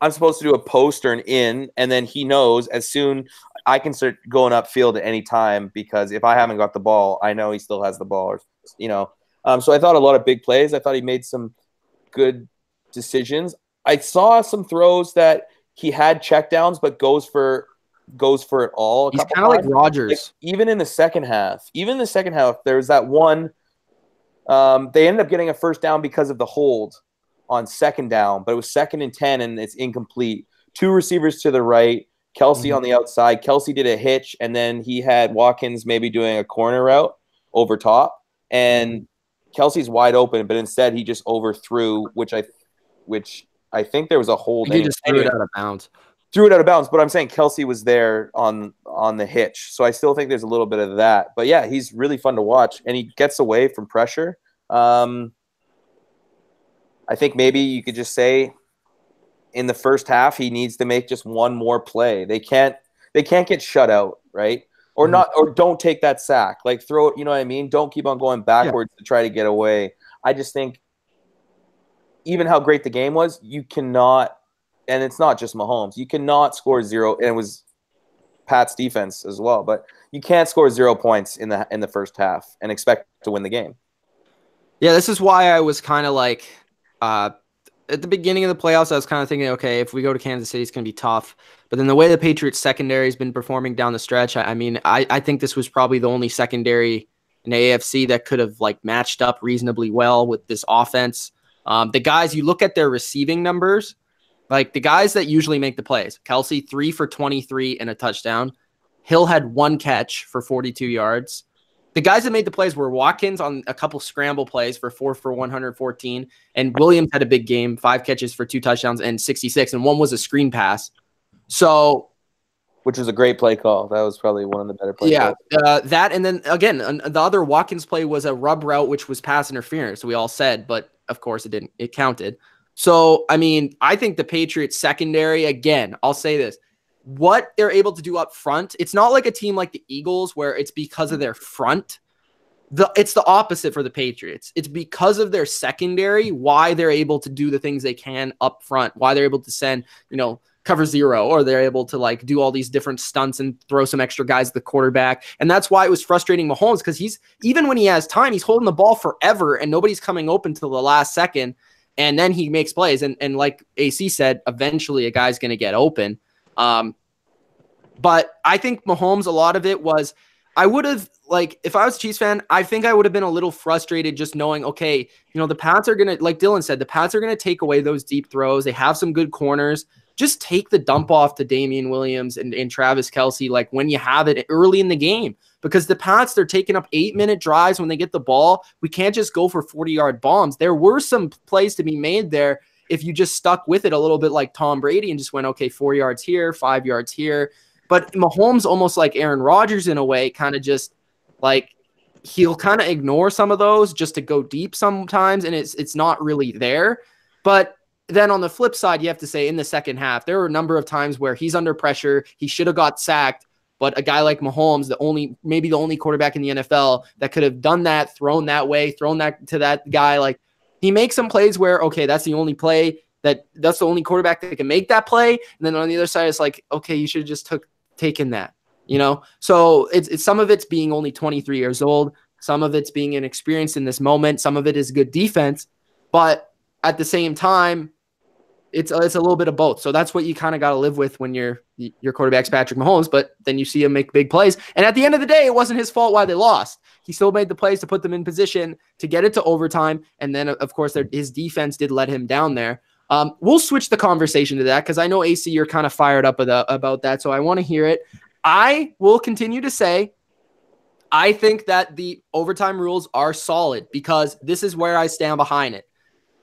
I'm supposed to do a post or an in, and then he knows as soon I can start going upfield at any time because if I haven't got the ball, I know he still has the ball. So I thought a lot of big plays. I thought he made some good decisions. I saw some throws that he had checkdowns, but goes for it all. He's kind of like Rodgers. Even in the second half, there was that one. They ended up getting a first down because of the hold on 2nd down, but it was 2nd and 10, and it's incomplete. 2 receivers to the right, Kelce on the outside. Kelce did a hitch, and then he had Watkins maybe doing a corner route over top, and Kelce's wide open, but instead he just overthrew, which I think there was a hold. He just threw it out of bounds. But I'm saying Kelce was there on the hitch, so I still think there's a little bit of that. But yeah, he's really fun to watch, and he gets away from pressure. I think maybe you could just say in the first half he needs to make just one more play. They can't get shut out, right? Or not, or don't take that sack. Throw it, you know what I mean? Don't keep on going backwards to try to get away. I just think even how great the game was, you cannot, and it's not just Mahomes, you cannot score 0. And it was Pats defense as well. But you can't score 0 points in the first half and expect to win the game. Yeah, this is why I was kind of like at the beginning of the playoffs, I was kind of thinking, okay, if we go to Kansas City, it's going to be tough. But then the way the Patriots secondary has been performing down the stretch, I think this was probably the only secondary in AFC that could have like matched up reasonably well with this offense. The guys, you look at their receiving numbers, like the guys that usually make the plays. Kelsey, 3 for 23 and a touchdown. Hill had 1 catch for 42 yards. The guys that made the plays were Watkins on a couple scramble plays for 4 for 114, and Williams had a big game, 5 catches for 2 touchdowns and 66, and one was a screen pass. So, which was a great play call. That was probably one of the better plays. Yeah, that, and then again, the other Watkins play was a rub route, which was pass interference. We all said, but of course it didn't. It counted. So, I mean, I think the Patriots secondary, again, I'll say this. What they're able to do up front, it's not like a team like the Eagles where it's because of their front. It's the opposite for the Patriots. It's because of their secondary why they're able to do the things they can up front, why they're able to send, cover 0, or they're able to like do all these different stunts and throw some extra guys at the quarterback. And that's why it was frustrating Mahomes, because even when he has time, he's holding the ball forever and nobody's coming open till the last second. And then he makes plays. And like AC said, eventually a guy's going to get open. But I think Mahomes, a lot of it was, I would have, like, if I was a Chiefs fan, I think I would have been a little frustrated just knowing, okay, the Pats are going to, like Dylan said, the Pats are going to take away those deep throws. They have some good corners. Just take the dump off to Damian Williams and Travis Kelce, like when you have it early in the game, because the Pats, they're taking up 8-minute drives when they get the ball. We can't just go for 40-yard bombs. There were some plays to be made there if you just stuck with it a little bit like Tom Brady and just went, okay, 4 yards here, 5 yards here. But Mahomes, almost like Aaron Rodgers in a way, kind of just like he'll kind of ignore some of those just to go deep sometimes, and it's not really there. But then on the flip side, you have to say in the second half, there were a number of times where he's under pressure. He should have got sacked, but a guy like Mahomes, maybe the only quarterback in the NFL that could have done that, thrown that way, thrown that to that guy, like he makes some plays where, okay, that's the only play that's the only quarterback that can make that play. And then on the other side, it's like, okay, you should have just taken that, So it's some of it's being only 23 years old. Some of it's being inexperienced in this moment. Some of it is good defense, but at the same time, it's a little bit of both. So that's what you kind of got to live with when your quarterback's Patrick Mahomes, but then you see him make big plays. And at the end of the day, it wasn't his fault why they lost. He still made the plays to put them in position to get it to overtime. And then, of course, his defense did let him down there. We'll switch the conversation to that because I know, AC, you're kind of fired up about that, so I want to hear it. I will continue to say I think that the overtime rules are solid because this is where I stand behind it.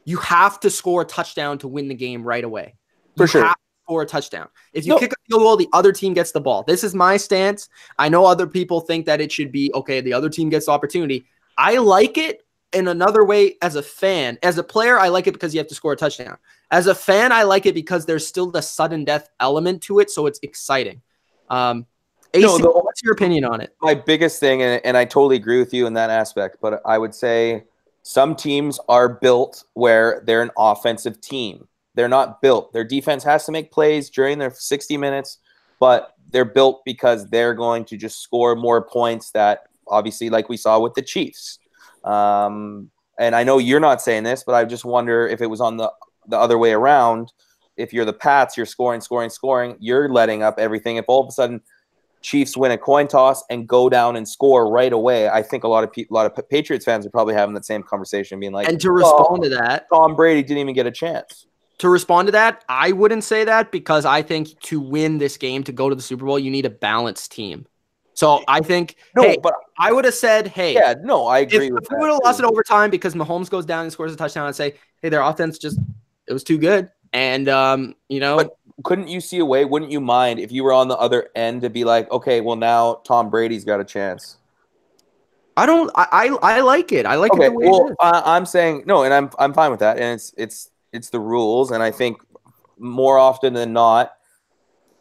You have to score a touchdown to win the game right away. For sure. Have to score a touchdown. If you kick a field goal, the other team gets the ball. This is my stance. I know other people think that it should be, okay, the other team gets the opportunity. I like it in another way as a fan. As a player, I like it because you have to score a touchdown. As a fan, I like it because there's still the sudden death element to it, so it's exciting. AC, what's your opinion on it? My biggest thing, and I totally agree with you in that aspect, but I would say some teams are built where they're an offensive team. They're not built. Their defense has to make plays during their 60 minutes, but they're built because they're going to just score more points that obviously like we saw with the Chiefs. And I know you're not saying this, but I just wonder if it was on the other way around. If you're the Pats, you're scoring. You're letting up everything. If all of a sudden Chiefs win a coin toss and go down and score right away, I think a lot of Patriots fans are probably having that same conversation, being like, and to respond to that, Tom Brady didn't even get a chance. To respond to that, I wouldn't say that because I think to win this game, to go to the Super Bowl, you need a balanced team. So I think, but I would have said, I agree with that. If we would have lost it overtime because Mahomes goes down and scores a touchdown, I'd say, hey, their offense it was too good. And, But couldn't you see a way, wouldn't you mind if you were on the other end to be like, okay, well, now Tom Brady's got a chance? I like it. I like it the way it is. I'm saying, no, and I'm fine with that. And it's the rules. And I think more often than not,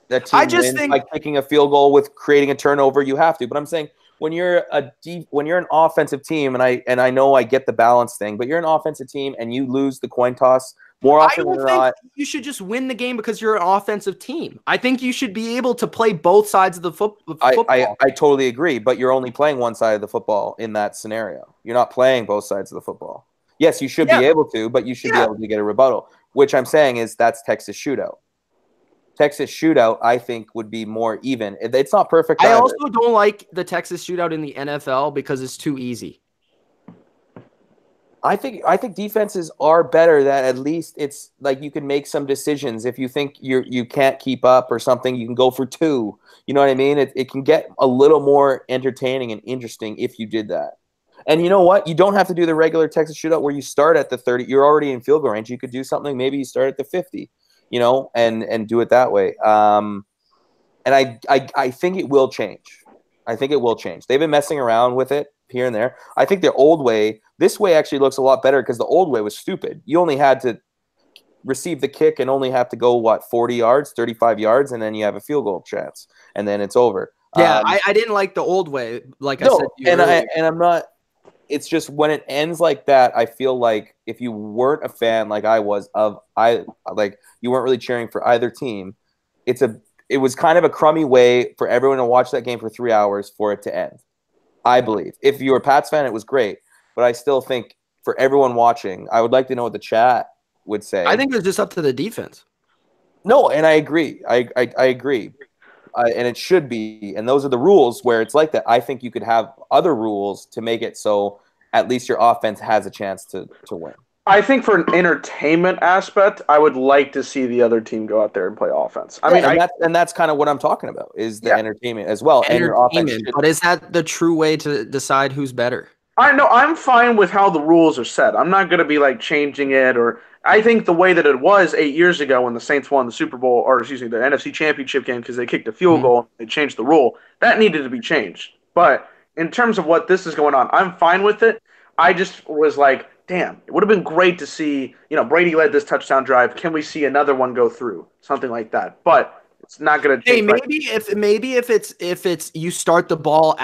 that team wins by kicking a field goal with creating a turnover. You have to, but I'm saying when you're an offensive team, and I know I get the balance thing, but you're an offensive team and you lose the coin toss More I often don't than think not, you should just win the game because you're an offensive team. I think you should be able to play both sides of the football. I totally agree, but you're only playing one side of the football in that scenario. You're not playing both sides of the football. Yes, you should be able to, but you should be able to get a rebuttal, which I'm saying is that's Texas shootout. Texas shootout, I think, would be more even. It's not perfect I either. also don't like the Texas shootout in the NFL because it's too easy. I think defenses are better. That at least it's like you can make some decisions. If you think you can't keep up or something, you can go for two. You know what I mean? It can get a little more entertaining and interesting if you did that. And you know what? You don't have to do the regular Texas shootout where you start at the 30. You're already in field goal range. You could do something. Maybe you start at the 50. You know, and do it that way. And I think it will change. I think it will change. They've been messing around with it here and there. I think the old way, this way actually looks a lot better because the old way was stupid. You only had to receive the kick and only have to go, 40 yards, 35 yards, and then you have a field goal chance, and then it's over. Yeah, I didn't like the old way, like I said to you earlier. I'm not – it's just when it ends like that, I feel like if you weren't a fan like I was you weren't really cheering for either team, it was kind of a crummy way for everyone to watch that game for 3 hours for it to end, I believe. If you were a Pats fan, it was great. But I still think for everyone watching, I would like to know what the chat would say. I think it's just up to the defense. No, and I agree. I agree. And it should be. And those are the rules where it's like that. I think you could have other rules to make it so at least your offense has a chance to win. I think for an entertainment aspect, I would like to see the other team go out there and play offense. That's kind of what I'm talking about is the entertainment as well. And your offense but is that the true way to decide who's better? I know I'm fine with how the rules are set. I'm not going to be changing it, or I think the way that it was 8 years ago when the Saints won the Super Bowl, or excuse me, the NFC Championship game because they kicked a field goal, they changed the rule. That needed to be changed. But in terms of what this is going on, I'm fine with it. I just was like, damn, it would have been great to see, Brady led this touchdown drive. Can we see another one go through? Something like that. But it's not going to change. Hey, maybe if it's you start the ball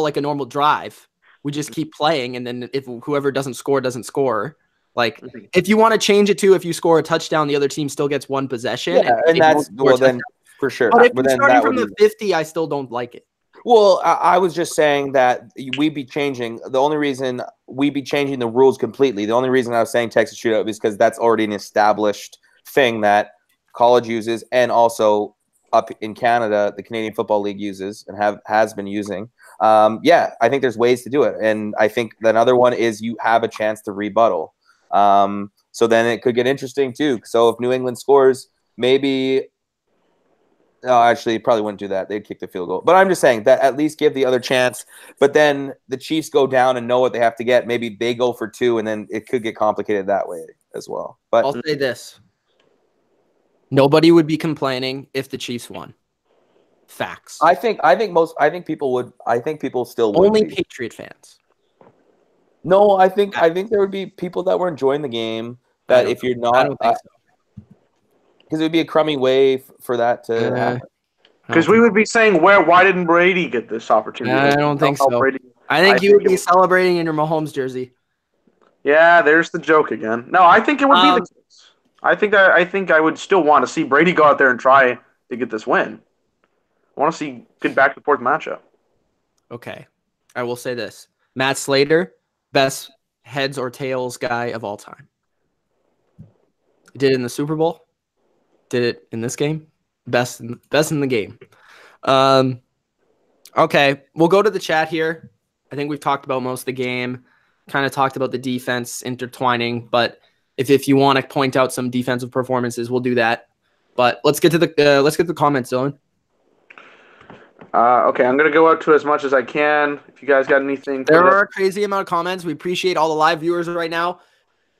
like a normal drive. We just keep playing, and then if whoever doesn't score, doesn't score. If you want to change it to if you score a touchdown, the other team still gets one possession. Yeah, and that's then for sure. But if you're starting from the 50, I still don't like it. Well, I was just saying that we'd be changing. The only reason we'd be changing the rules completely, the only reason I was saying Texas shootout is because that's already an established thing that college uses, and also up in Canada, the Canadian Football League uses and has been using. I think there's ways to do it. And I think another one is you have a chance to rebuttal. So then it could get interesting too. So if New England scores, maybe – no, actually, probably wouldn't do that. They'd kick the field goal. But I'm just saying that at least give the other chance. But then the Chiefs go down and know what they have to get. Maybe they go for two, and then it could get complicated that way as well. But I'll say this. Nobody would be complaining if the Chiefs won. Facts. I think people still would. Only Patriot fans. No, I think there would be people that were enjoying the game that if you're not, I don't think so. Because it would be a crummy way for that to happen. Because we would be saying, why didn't Brady get this opportunity? I don't think so. I think you would be celebrating in your Mahomes jersey. Yeah, there's the joke again. No, I think it would be the case. I think I would still want to see Brady go out there and try to get this win. I want to see good back and forth matchup. Okay. I will say this. Matt Slater, best heads or tails guy of all time. He did it in the Super Bowl. Did it in this game. Best in the game. Okay. We'll go to the chat here. I think we've talked about most of the game. Kind of talked about the defense intertwining. But if you want to point out some defensive performances, we'll do that. But let's get to the comments, Dylan. Okay, I'm going to go up to as much as I can. If you guys got anything. There are a crazy amount of comments. We appreciate all the live viewers right now.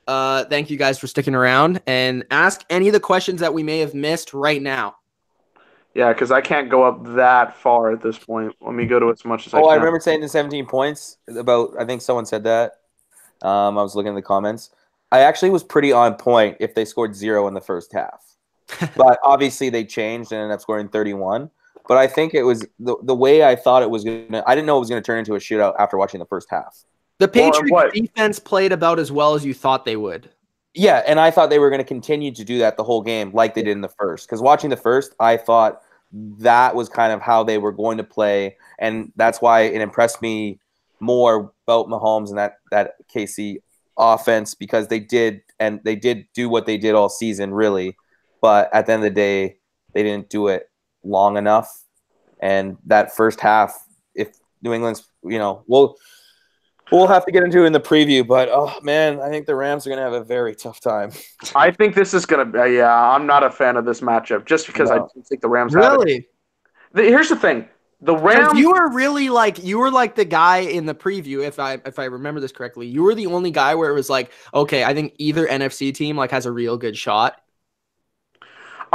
Thank you guys for sticking around. And ask any of the questions that we may have missed right now. Yeah, because I can't go up that far at this point. Let me go to as much as I can. Oh, I remember saying the 17 points about – I think someone said that. I was looking at the comments. I actually was pretty on point if they scored 0 in the first half. But obviously they changed and ended up scoring 31. But I think it was the way I thought it was going to – I didn't know it was going to turn into a shootout after watching the first half. The Patriots defense played about as well as you thought they would. Yeah, and I thought they were going to continue to do that the whole game like they did in the first. Because watching the first, I thought that was kind of how they were going to play, and that's why it impressed me more about Mahomes and that KC offense, because they did do what they did all season, really. But at the end of the day, they didn't do it long enough. And that first half, if New England's, we'll have to get into it in the preview, but oh man, I think the Rams are going to have a very tough time. I think this is going to be, I'm not a fan of this matchup just because I don't think the Rams have it. Here's the thing. The Rams. You were really you were like the guy in the preview, if I remember this correctly. You were the only guy where it was like, okay, I think either NFC team has a real good shot.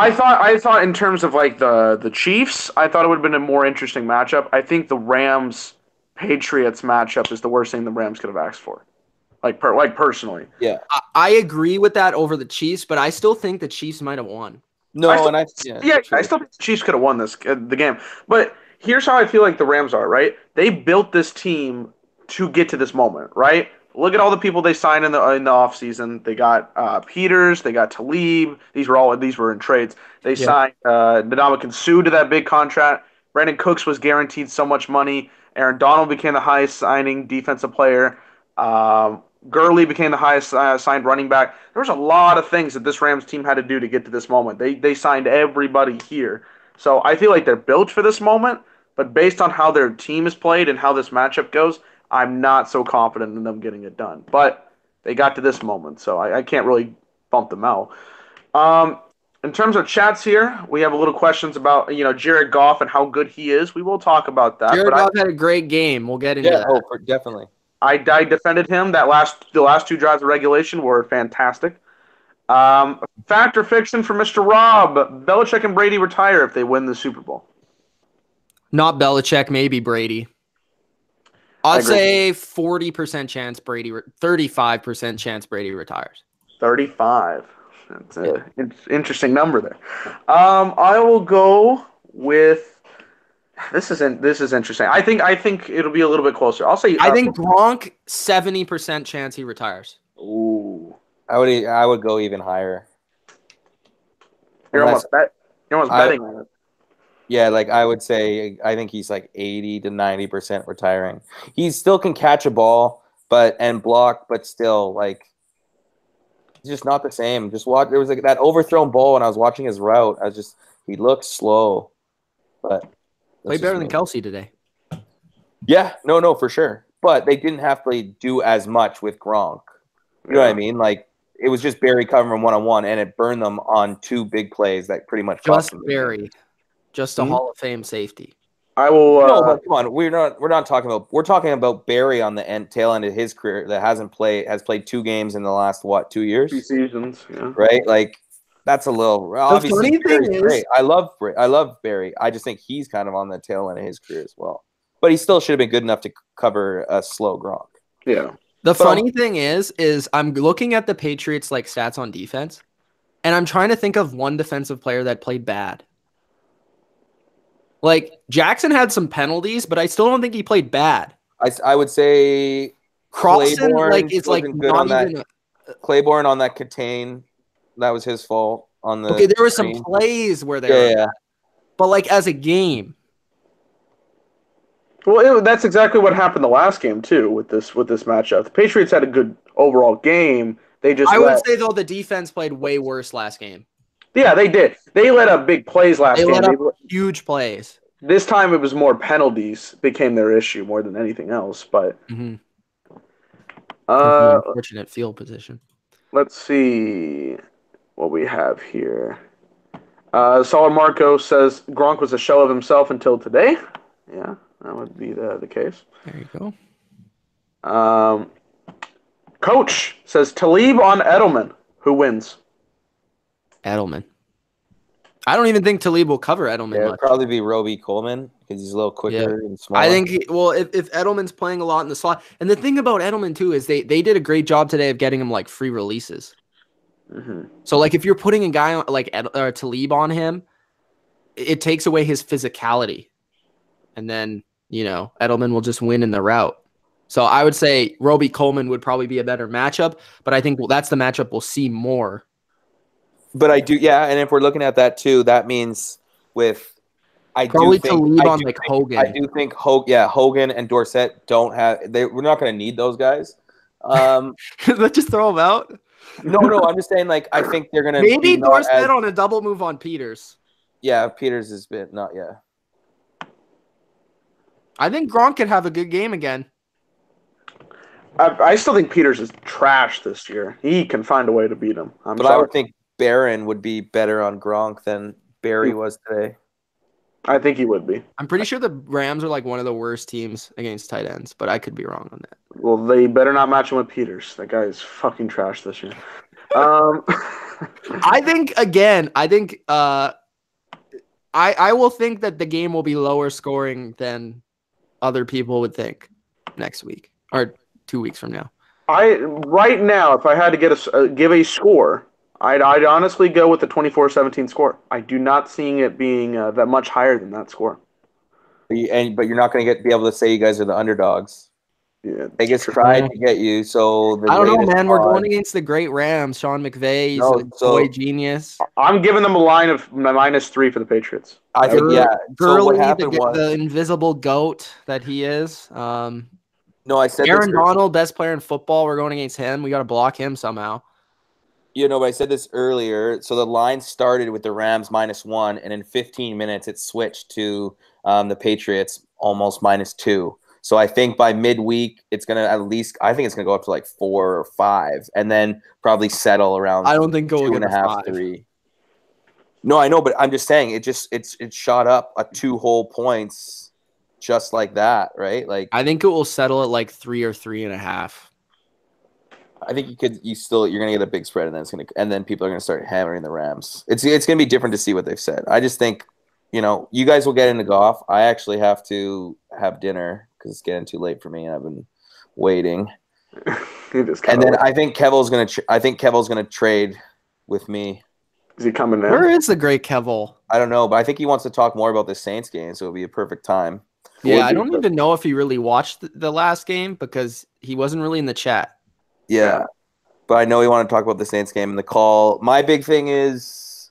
I thought in terms of the Chiefs, I thought it would have been a more interesting matchup. I think the Rams Patriots matchup is the worst thing the Rams could have asked for. Personally. Yeah. I agree with that over the Chiefs, but I still think the Chiefs might have won. No, I still think the Chiefs could have won the game. But here's how I feel like the Rams are, right? They built this team to get to this moment, right? Look at all the people they signed in the offseason. They got Peters, they got Talib. These were in trades. They signed Ndamukong Suh to that big contract. Brandon Cooks was guaranteed so much money. Aaron Donald became the highest signing defensive player. Gurley became the highest signed running back. There was a lot of things that this Rams team had to do to get to this moment. They signed everybody here. So I feel like they're built for this moment, but based on how their team is played and how this matchup goes, I'm not so confident in them getting it done. But they got to this moment, so I can't really bump them out. In terms of chats here, we have a little questions about Jared Goff and how good he is. We will talk about that. Jared Goff had a great game. We'll get into that. Oh, definitely. I defended him. The last two drives of regulation were fantastic. Fact or fiction for Mr. Rob: Belichick and Brady retire if they win the Super Bowl. Not Belichick, maybe Brady. I'd say 40% chance Brady, 35% chance Brady retires. 35. That's an interesting number there. I will go with. This is interesting. I think it'll be a little bit closer. I'll say. I think Gronk 70% chance he retires. Ooh, I would go even higher. You're almost betting on it. Yeah, I would say I think he's 80 to 90% retiring. He still can catch a ball, and block, but still it's just not the same. Just watch. There was that overthrown ball when I was watching his route. He looked slow, but played better than Kelsey today. Yeah, no, for sure. But they didn't have to do as much with Gronk. You know what I mean? It was just Barry covering one-on-one, and it burned them on two big plays that pretty much cost them. Barry. Just a Hall of Fame safety. I will. No, but come on. We're not talking about. We're talking about Barry on the tail end of his career that has played 2 games in the last 2 years, 2 seasons. Yeah. Right. That's a little. Obviously, the funny thing is, great. I love Barry. I just think he's kind of on the tail end of his career as well. But he still should have been good enough to cover a slow Gronk. Yeah. The funny thing is I'm looking at the Patriots stats on defense, and I'm trying to think of one defensive player that played bad. Jackson had some penalties, but I still don't think he played bad. I would say Crossan, Claiborne good on that. Claiborne on that contain, that was his fault on the. Okay, there were some plays where they were bad, but as a game. Well, that's exactly what happened the last game too with this matchup. The Patriots had a good overall game. I would say though the defense played way worse last game. Yeah, they did. They let up big plays last game. They let up huge plays. This time it was more penalties became their issue more than anything else. But unfortunate field position. Let's see what we have here. Saul Marco says Gronk was a shell of himself until today. Yeah, that would be the case. There you go. Coach says Talib on Edelman. Who wins? Edelman. I don't even think Talib will cover Edelman. Yeah, it'll probably be Roby Coleman because he's a little quicker and smaller. I think if Edelman's playing a lot in the slot, and the thing about Edelman too is they did a great job today of getting him free releases. Mm-hmm. So if you're putting a guy Talib on him, it takes away his physicality, and then Edelman will just win in the route. So I would say Roby Coleman would probably be a better matchup, but I think that's the matchup we'll see more. But I do, yeah, and if we're looking at that too, that means with Probably Talib on like Hogan. I do think Hogan and Dorsett don't have. We're not going to need those guys. Let's just throw them out. No, I'm just saying. Like, I think they're going to maybe Dorsett on a double move on Peters. Yeah, Peters has been not. Yeah, I think Gronk could have a good game again. I still think Peters is trash this year. He can find a way to beat him. But I would think Barron would be better on Gronk than Barry was today. I think he would be. I'm pretty sure the Rams are like one of the worst teams against tight ends, but I could be wrong on that. Well, they better not match him with Peters. That guy is fucking trash this year. I think I will think that the game will be lower scoring than other people would think next week or 2 weeks from now. Right now, if I had to give a score, I'd honestly go with the 24-17 score. I do not see it being that much higher than that score. But you're not going to be able to say you guys are the underdogs. Yeah, Vegas tried to get you, so I don't know, man. We're going against the great Rams. Sean McVay, he's a boy genius. I'm giving them a line of -3 for the Patriots. I think, yeah. So what happened was the invisible goat that he is. No, I said Aaron Donald, best player in football. We're going against him. We got to block him somehow. But I said this earlier. So the line started with the Rams -1, and in 15 minutes it switched to the Patriots almost -2. So I think by midweek it's gonna I think it's gonna go up to like 4 or 5, and then probably settle around. I don't think 2.5, 3. No, I know, but I'm just saying it shot up 2 whole points just like that, right? Like I think it will settle at like 3 or 3.5. I think you're gonna get a big spread, and then people are gonna start hammering the Rams. It's gonna be different to see what they've said. I just think, you guys will get into golf. I actually have to have dinner because it's getting too late for me, and I've been waiting. And then I think Kevil's gonna trade with me. Is he coming in? Where is the great Kevil? I don't know, but I think he wants to talk more about the Saints game, so it'll be a perfect time. Yeah, I don't even know if he really watched the last game because he wasn't really in the chat. Yeah, but I know we want to talk about the Saints game and the call. My big thing is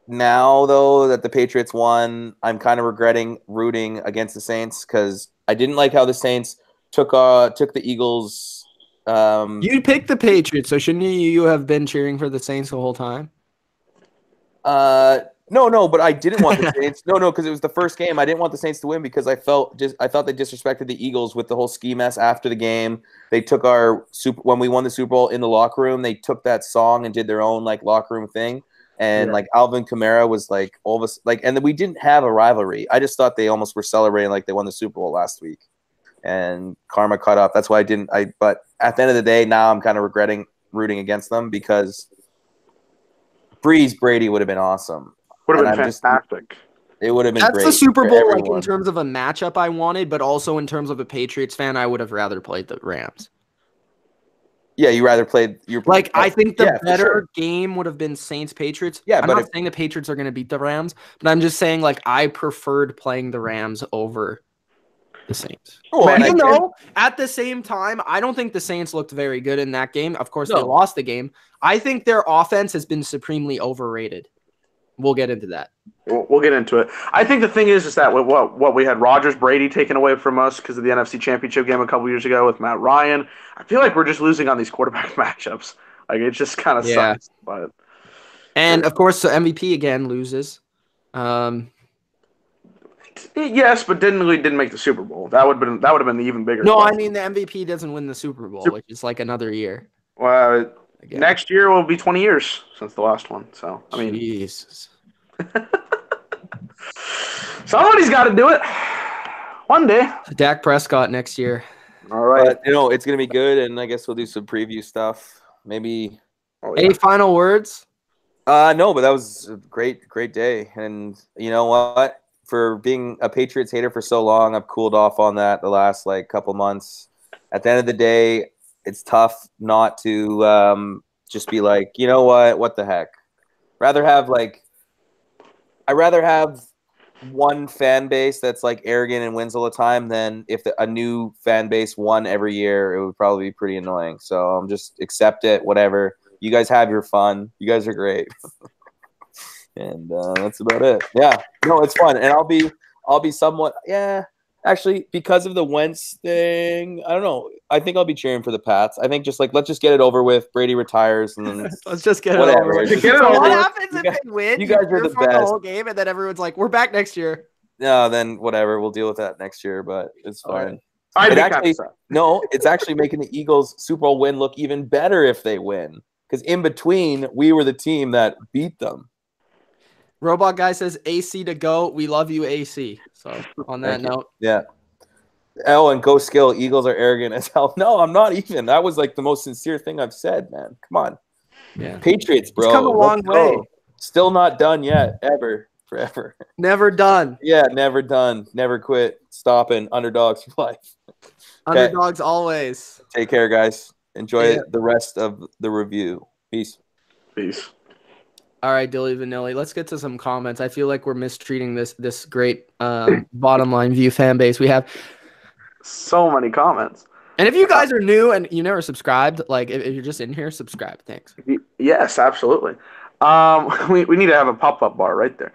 now, though, that the Patriots won, I'm kind of regretting rooting against the Saints because I didn't like how the Saints took the Eagles. You picked the Patriots, so shouldn't you have been cheering for the Saints the whole time? No, but I didn't want the Saints. No, because it was the first game. I didn't want the Saints to win because I thought they disrespected the Eagles with the whole ski mess after the game. They took when we won the Super Bowl in the locker room, they took that song and did their own like locker room thing. And like Alvin Kamara was like all of us and then we didn't have a rivalry. I just thought they almost were celebrating like they won the Super Bowl last week. And karma caught up. That's why but at the end of the day, now I'm kind of regretting rooting against them because Brady would have been awesome. Would have been fantastic. It would have been. That's the Super Bowl, like in terms of a matchup I wanted, but also in terms of a Patriots fan, I would have rather played the Rams. Yeah, you rather played. I think the better game would have been Saints Patriots. Yeah, I'm not saying the Patriots are going to beat the Rams, but I'm just saying like I preferred playing the Rams over the Saints. Even though at the same time, I don't think the Saints looked very good in that game. Of course, they lost the game. I think their offense has been supremely overrated. We'll get into that. We'll get into it. I think the thing is that what we had Rodgers, Brady taken away from us because of the NFC Championship game a couple years ago with Matt Ryan. I feel like we're just losing on these quarterback matchups. Like it just kind of sucks. But of course, so MVP again loses. Yes, but didn't make the Super Bowl. That would have been even bigger. No, question. I mean the MVP doesn't win the Super Bowl, which is like another year. Well. Again. Next year will be 20 years since the last one. So, I mean, Jesus. Somebody's got to do it one day. Dak Prescott next year. All right. But, it's going to be good, and I guess we'll do some preview stuff. Maybe. Any final words? No, but that was a great day. And you know what? For being a Patriots hater for so long, I've cooled off on that the last couple months. At the end of the day, it's tough not to just be like, you know what the heck? I'd rather have one fan base that's like arrogant and wins all the time, then if a new fan base won every year, it would probably be pretty annoying. So just accept it, whatever. You guys have your fun. You guys are great. And that's about it. Yeah, no, it's fun. And I'll be somewhat, actually, because of the Wentz thing, I don't know. I think I'll be cheering for the Pats. I think just like, let's just get it over with. Brady retires, and then let's just get whatever. it over with. Get it over What with. happens if they win? You guys are the best. The whole game, and then everyone's like, "We're back next year." No, then whatever. We'll deal with that next year, but it's fine. Right. It's actually making the Eagles Super Bowl win look even better if they win. Because in between, we were the team that beat them. Robot Guy says AC to go. We love you, AC. So on that note. Yeah. Oh, and go skill. Eagles are arrogant as hell. No, I'm not even. That was like the most sincere thing I've said, man. Come on. Yeah. Patriots, bro. It's come a long way. Still not done yet. Ever. Forever. Never done. Yeah, never done. Never quit. Stopping. Underdogs for life. Underdogs always. Take care, guys. Enjoy the rest of the review. Peace. Peace. All right, Dilly Vanilli. Let's get to some comments. I feel like we're mistreating this great bottom line view fan base. We have so many comments. And if you guys are new and you never subscribed, like if you're just in here, subscribe. Thanks. Yes, absolutely. We need to have a pop-up bar right there.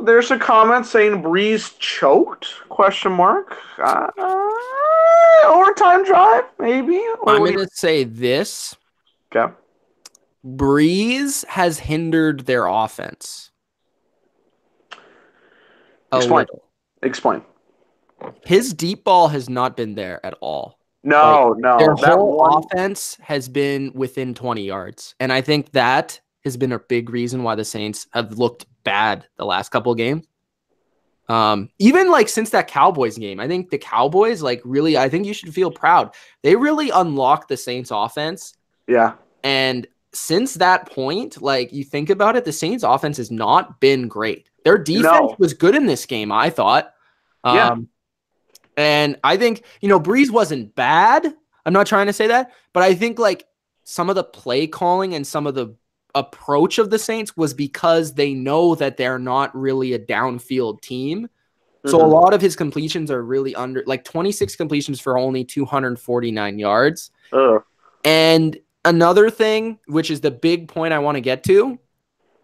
There's a comment saying Breeze choked? ? Overtime drive, maybe. I'm going to say this. Okay. Breeze has hindered their offense. Explain. His deep ball has not been there at all. No. Their whole offense has been within 20 yards. And I think that has been a big reason why the Saints have looked bad the last couple of games. Even like since that Cowboys game, I think the Cowboys really, I think you should feel proud. They really unlocked the Saints offense. Yeah. And since that point, you think about it, the Saints offense has not been great. Their defense was good in this game, I thought. And I think, Breeze wasn't bad. I'm not trying to say that, but I think some of the play calling and some of the approach of the Saints was because they know that they're not really a downfield team. Mm-hmm. So a lot of his completions are really under 26 completions for only 249 yards. And another thing, which is the big point I want to get to,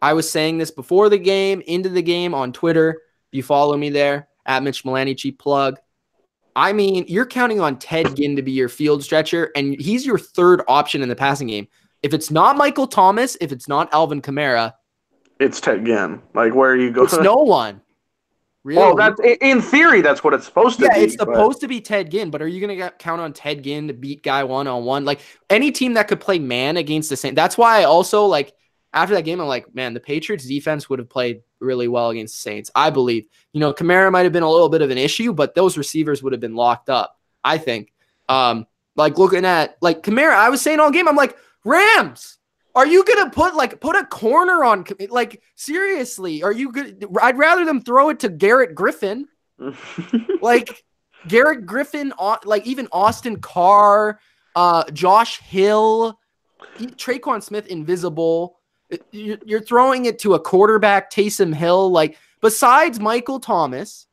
I was saying this before the game, into the game on Twitter. If you follow me there, at Mitch Milani, cheap plug. I mean, you're counting on Ted Ginn to be your field stretcher, and he's your third option in the passing game. If it's not Michael Thomas, if it's not Alvin Kamara, it's Ted Ginn. Where you go? It's no one. Really? Well, that's in theory. That's what it's supposed to be. Yeah, it's supposed to be Ted Ginn, but are you going to count on Ted Ginn to beat guy one-on-one? Any team that could play man against the Saints. That's why I also after that game, I'm like, man, the Patriots defense would have played really well against the Saints. I believe. Kamara might have been a little bit of an issue, but those receivers would have been locked up, I think. Looking at Kamara, I was saying all game, I'm like, Rams, are you going to put a corner on, seriously, are you good? I'd rather them throw it to Garrett Griffin. Garrett Griffin, even Austin Carr, Josh Hill, Traquan Smith, invisible. You're throwing it to a quarterback, Taysom Hill. Besides Michael Thomas,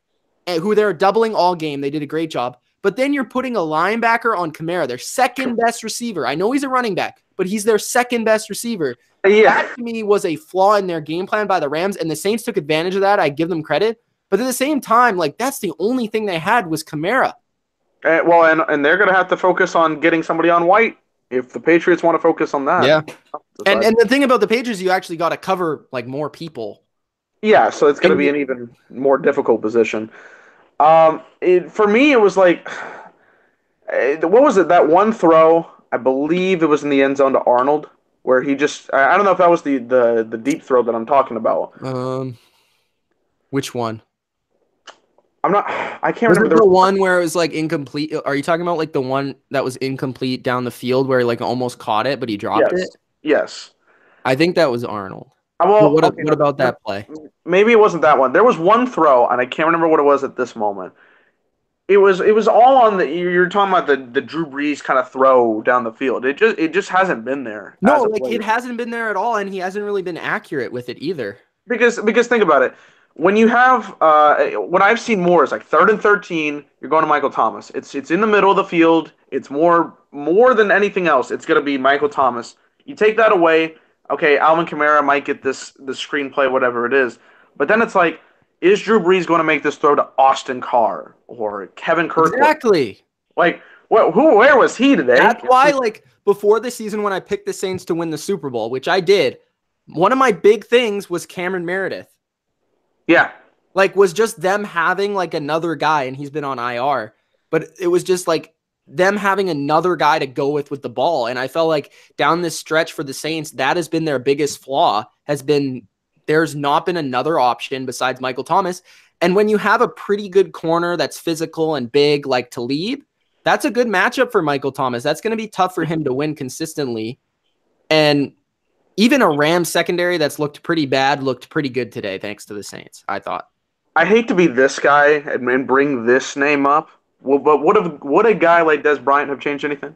who they're doubling all game, they did a great job. But then you're putting a linebacker on Kamara, their second best receiver. I know he's a running back, but he's their second best receiver. Yeah. That to me was a flaw in their game plan by the Rams, and the Saints took advantage of that. I give them credit. But at the same time, that's the only thing they had was Kamara. And they're going to have to focus on getting somebody on White if the Patriots want to focus on that. Yeah. And the thing about the Patriots, you actually got to cover more people. Yeah, so it's going to be an even more difficult position. For me, it was what was it? That one throw, I believe it was in the end zone to Arnold, where he just, I don't know if that was the deep throw that I'm talking about. Which one? I can't remember. The one where it was incomplete. Are you talking about the one that was incomplete down the field where he almost caught it, but he dropped it? Yes. I think that was Arnold. What about that play? Maybe it wasn't that one. There was one throw, and I can't remember what it was at this moment. It was all on you're talking about the Drew Brees kind of throw down the field. It just hasn't been there. No, it hasn't been there at all, and he hasn't really been accurate with it either. Because think about it. when you have what I've seen more is like 3rd and 13, you're going to Michael Thomas. It's in the middle of the field. It's more than anything else. It's going to be Michael Thomas. You take that away, okay, Alvin Kamara might get the screenplay, whatever it is, but then it's like, is Drew Brees going to make this throw to Austin Carr or Kevin Kirkwood? Exactly. Like, where was he today? That's why, like, before the season when I picked the Saints to win the Super Bowl, which I did, one of my big things was Cameron Meredith. Yeah. Like, was just them having, like, another guy, and he's been on IR. But it was just, like, them having another guy to go with the ball. And I felt like down this stretch for the Saints, that has been their biggest flaw, has been there's not been another option besides Michael Thomas. And when you have a pretty good corner that's physical and big like Talib, that's a good matchup for Michael Thomas. That's going to be tough for him to win consistently. And even a Rams secondary that's looked pretty bad looked pretty good today, thanks to the Saints, I thought. I hate to be this guy and bring this name up, but would a guy like Des Bryant have changed anything?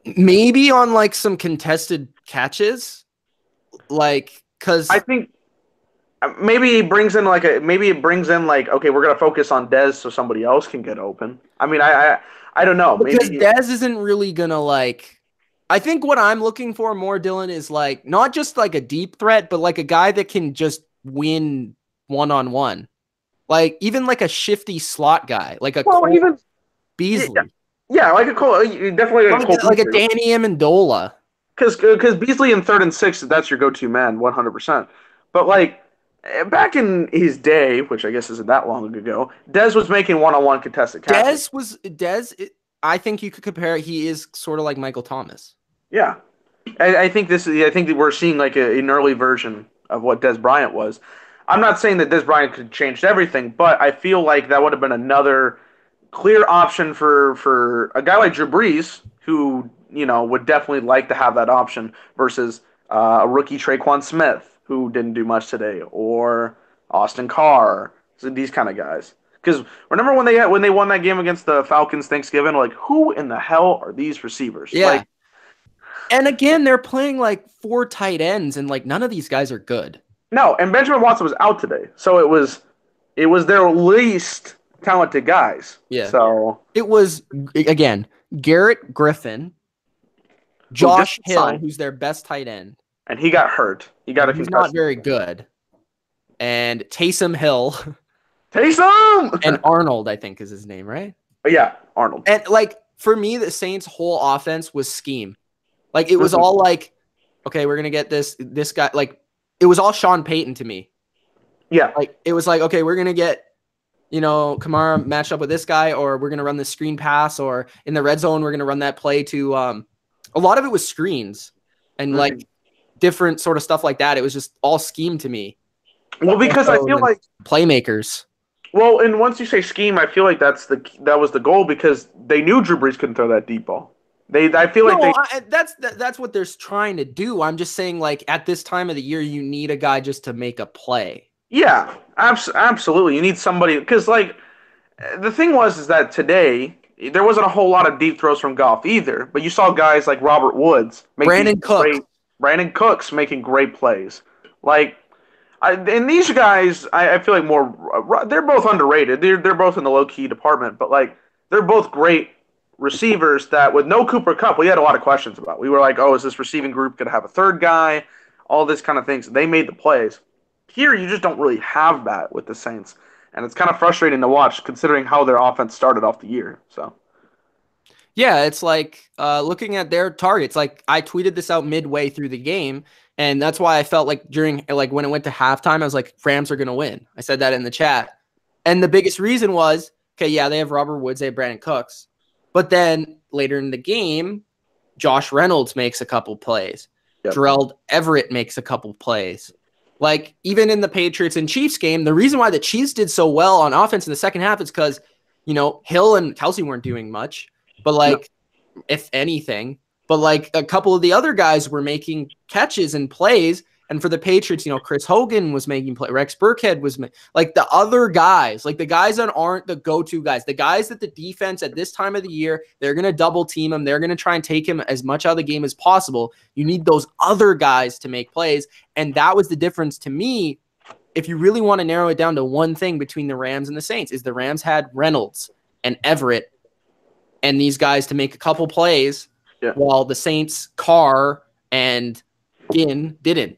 Maybe on like some contested catches, like because I think maybe it brings in like okay, we're gonna focus on Des so somebody else can get open. I mean, I don't know, because Des isn't really gonna like. I think what I'm looking for more, Dylan, is like not just like a deep threat, but like a guy that can just win one-on-one. Like even like a shifty slot guy, like a even Beasley. Yeah, like a Cole, definitely like a Danny Amendola. Because Beasley in 3rd and 6, that's your go-to man, 100%. But like back in his day, which I guess isn't that long ago, Dez was making one-on-one contested catches. I think you could compare. He is sort of like Michael Thomas. Yeah, I think that we're seeing like an early version of what Des Bryant was. I'm not saying that Des Bryant could change everything, but I feel like that would have been another clear option for a guy like Drew Brees, who would definitely like to have that option versus a rookie Traquan Smith, who didn't do much today, or Austin Carr, so these kind of guys. Because remember when they won that game against the Falcons Thanksgiving, like who in the hell are these receivers? Yeah. Like, and again, they're playing like 4 tight ends, and like none of these guys are good. No, and Benjamin Watson was out today, so it was their least talented guys. Yeah. So it was again Garrett Griffin, Josh Hill, who's their best tight end, and he got hurt. He's not very good. And Taysom Hill. And Arnold, I think, is his name, right? Yeah, Arnold. And like for me, the Saints' whole offense was scheme. Like it was all like, okay, we're gonna get this guy. Like it was all Sean Payton to me. Yeah. Like it was like, okay, we're gonna get, Kamara matched up with this guy, or we're gonna run the screen pass, or in the red zone, we're gonna run that play to. A lot of it was screens and like different sort of stuff like that. It was just all scheme to me. Well, because I feel like playmakers. Well, and once you say scheme, I feel like that was the goal because they knew Drew Brees couldn't throw that deep ball. That's what they're trying to do. I'm just saying, like at this time of the year, you need a guy just to make a play. Yeah, absolutely. You need somebody because, like, the thing is that today there wasn't a whole lot of deep throws from Goff either. But you saw guys like Robert Woods, Brandon Cooks making great plays. Like, and these guys, I feel like they're both underrated. They're both in the low key department, but like they're both great receivers that with no Cooper Kupp, we had a lot of questions about. We were like, oh, is this receiving group going to have a third guy? All this kind of things. They made the plays. Here, you just don't really have that with the Saints. And it's kind of frustrating to watch considering how their offense started off the year. So, yeah, it's like looking at their targets. Like I tweeted this out midway through the game, and that's why I felt like when it went to halftime, I was like, Rams are going to win. I said that in the chat. And the biggest reason was, okay, yeah, they have Robert Woods, they have Brandon Cooks. But then later in the game, Josh Reynolds makes a couple plays. Yep. Gerald Everett makes a couple plays. Like, even in the Patriots and Chiefs game, the reason why the Chiefs did so well on offense in the second half is because, Hill and Kelsey weren't doing much. But, like, if anything. But, like, a couple of the other guys were making catches and plays. And for the Patriots, Chris Hogan was making play. Rex Burkhead was like the other guys, like the guys that aren't the go-to guys, the guys that the defense at this time of the year, they're going to double team him. They're going to try and take him as much out of the game as possible. You need those other guys to make plays. And that was the difference to me if you really want to narrow it down to one thing between the Rams and the Saints, is the Rams had Reynolds and Everett and these guys to make a couple plays, while the Saints, Carr and Ginn didn't.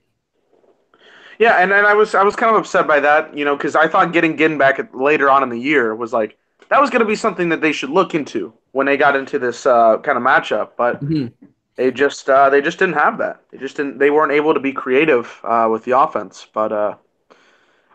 Yeah, and I was kind of upset by that, because I thought getting Ginn back later on in the year was like that was going to be something that they should look into when they got into this kind of matchup, but they just didn't have that. They weren't able to be creative with the offense. But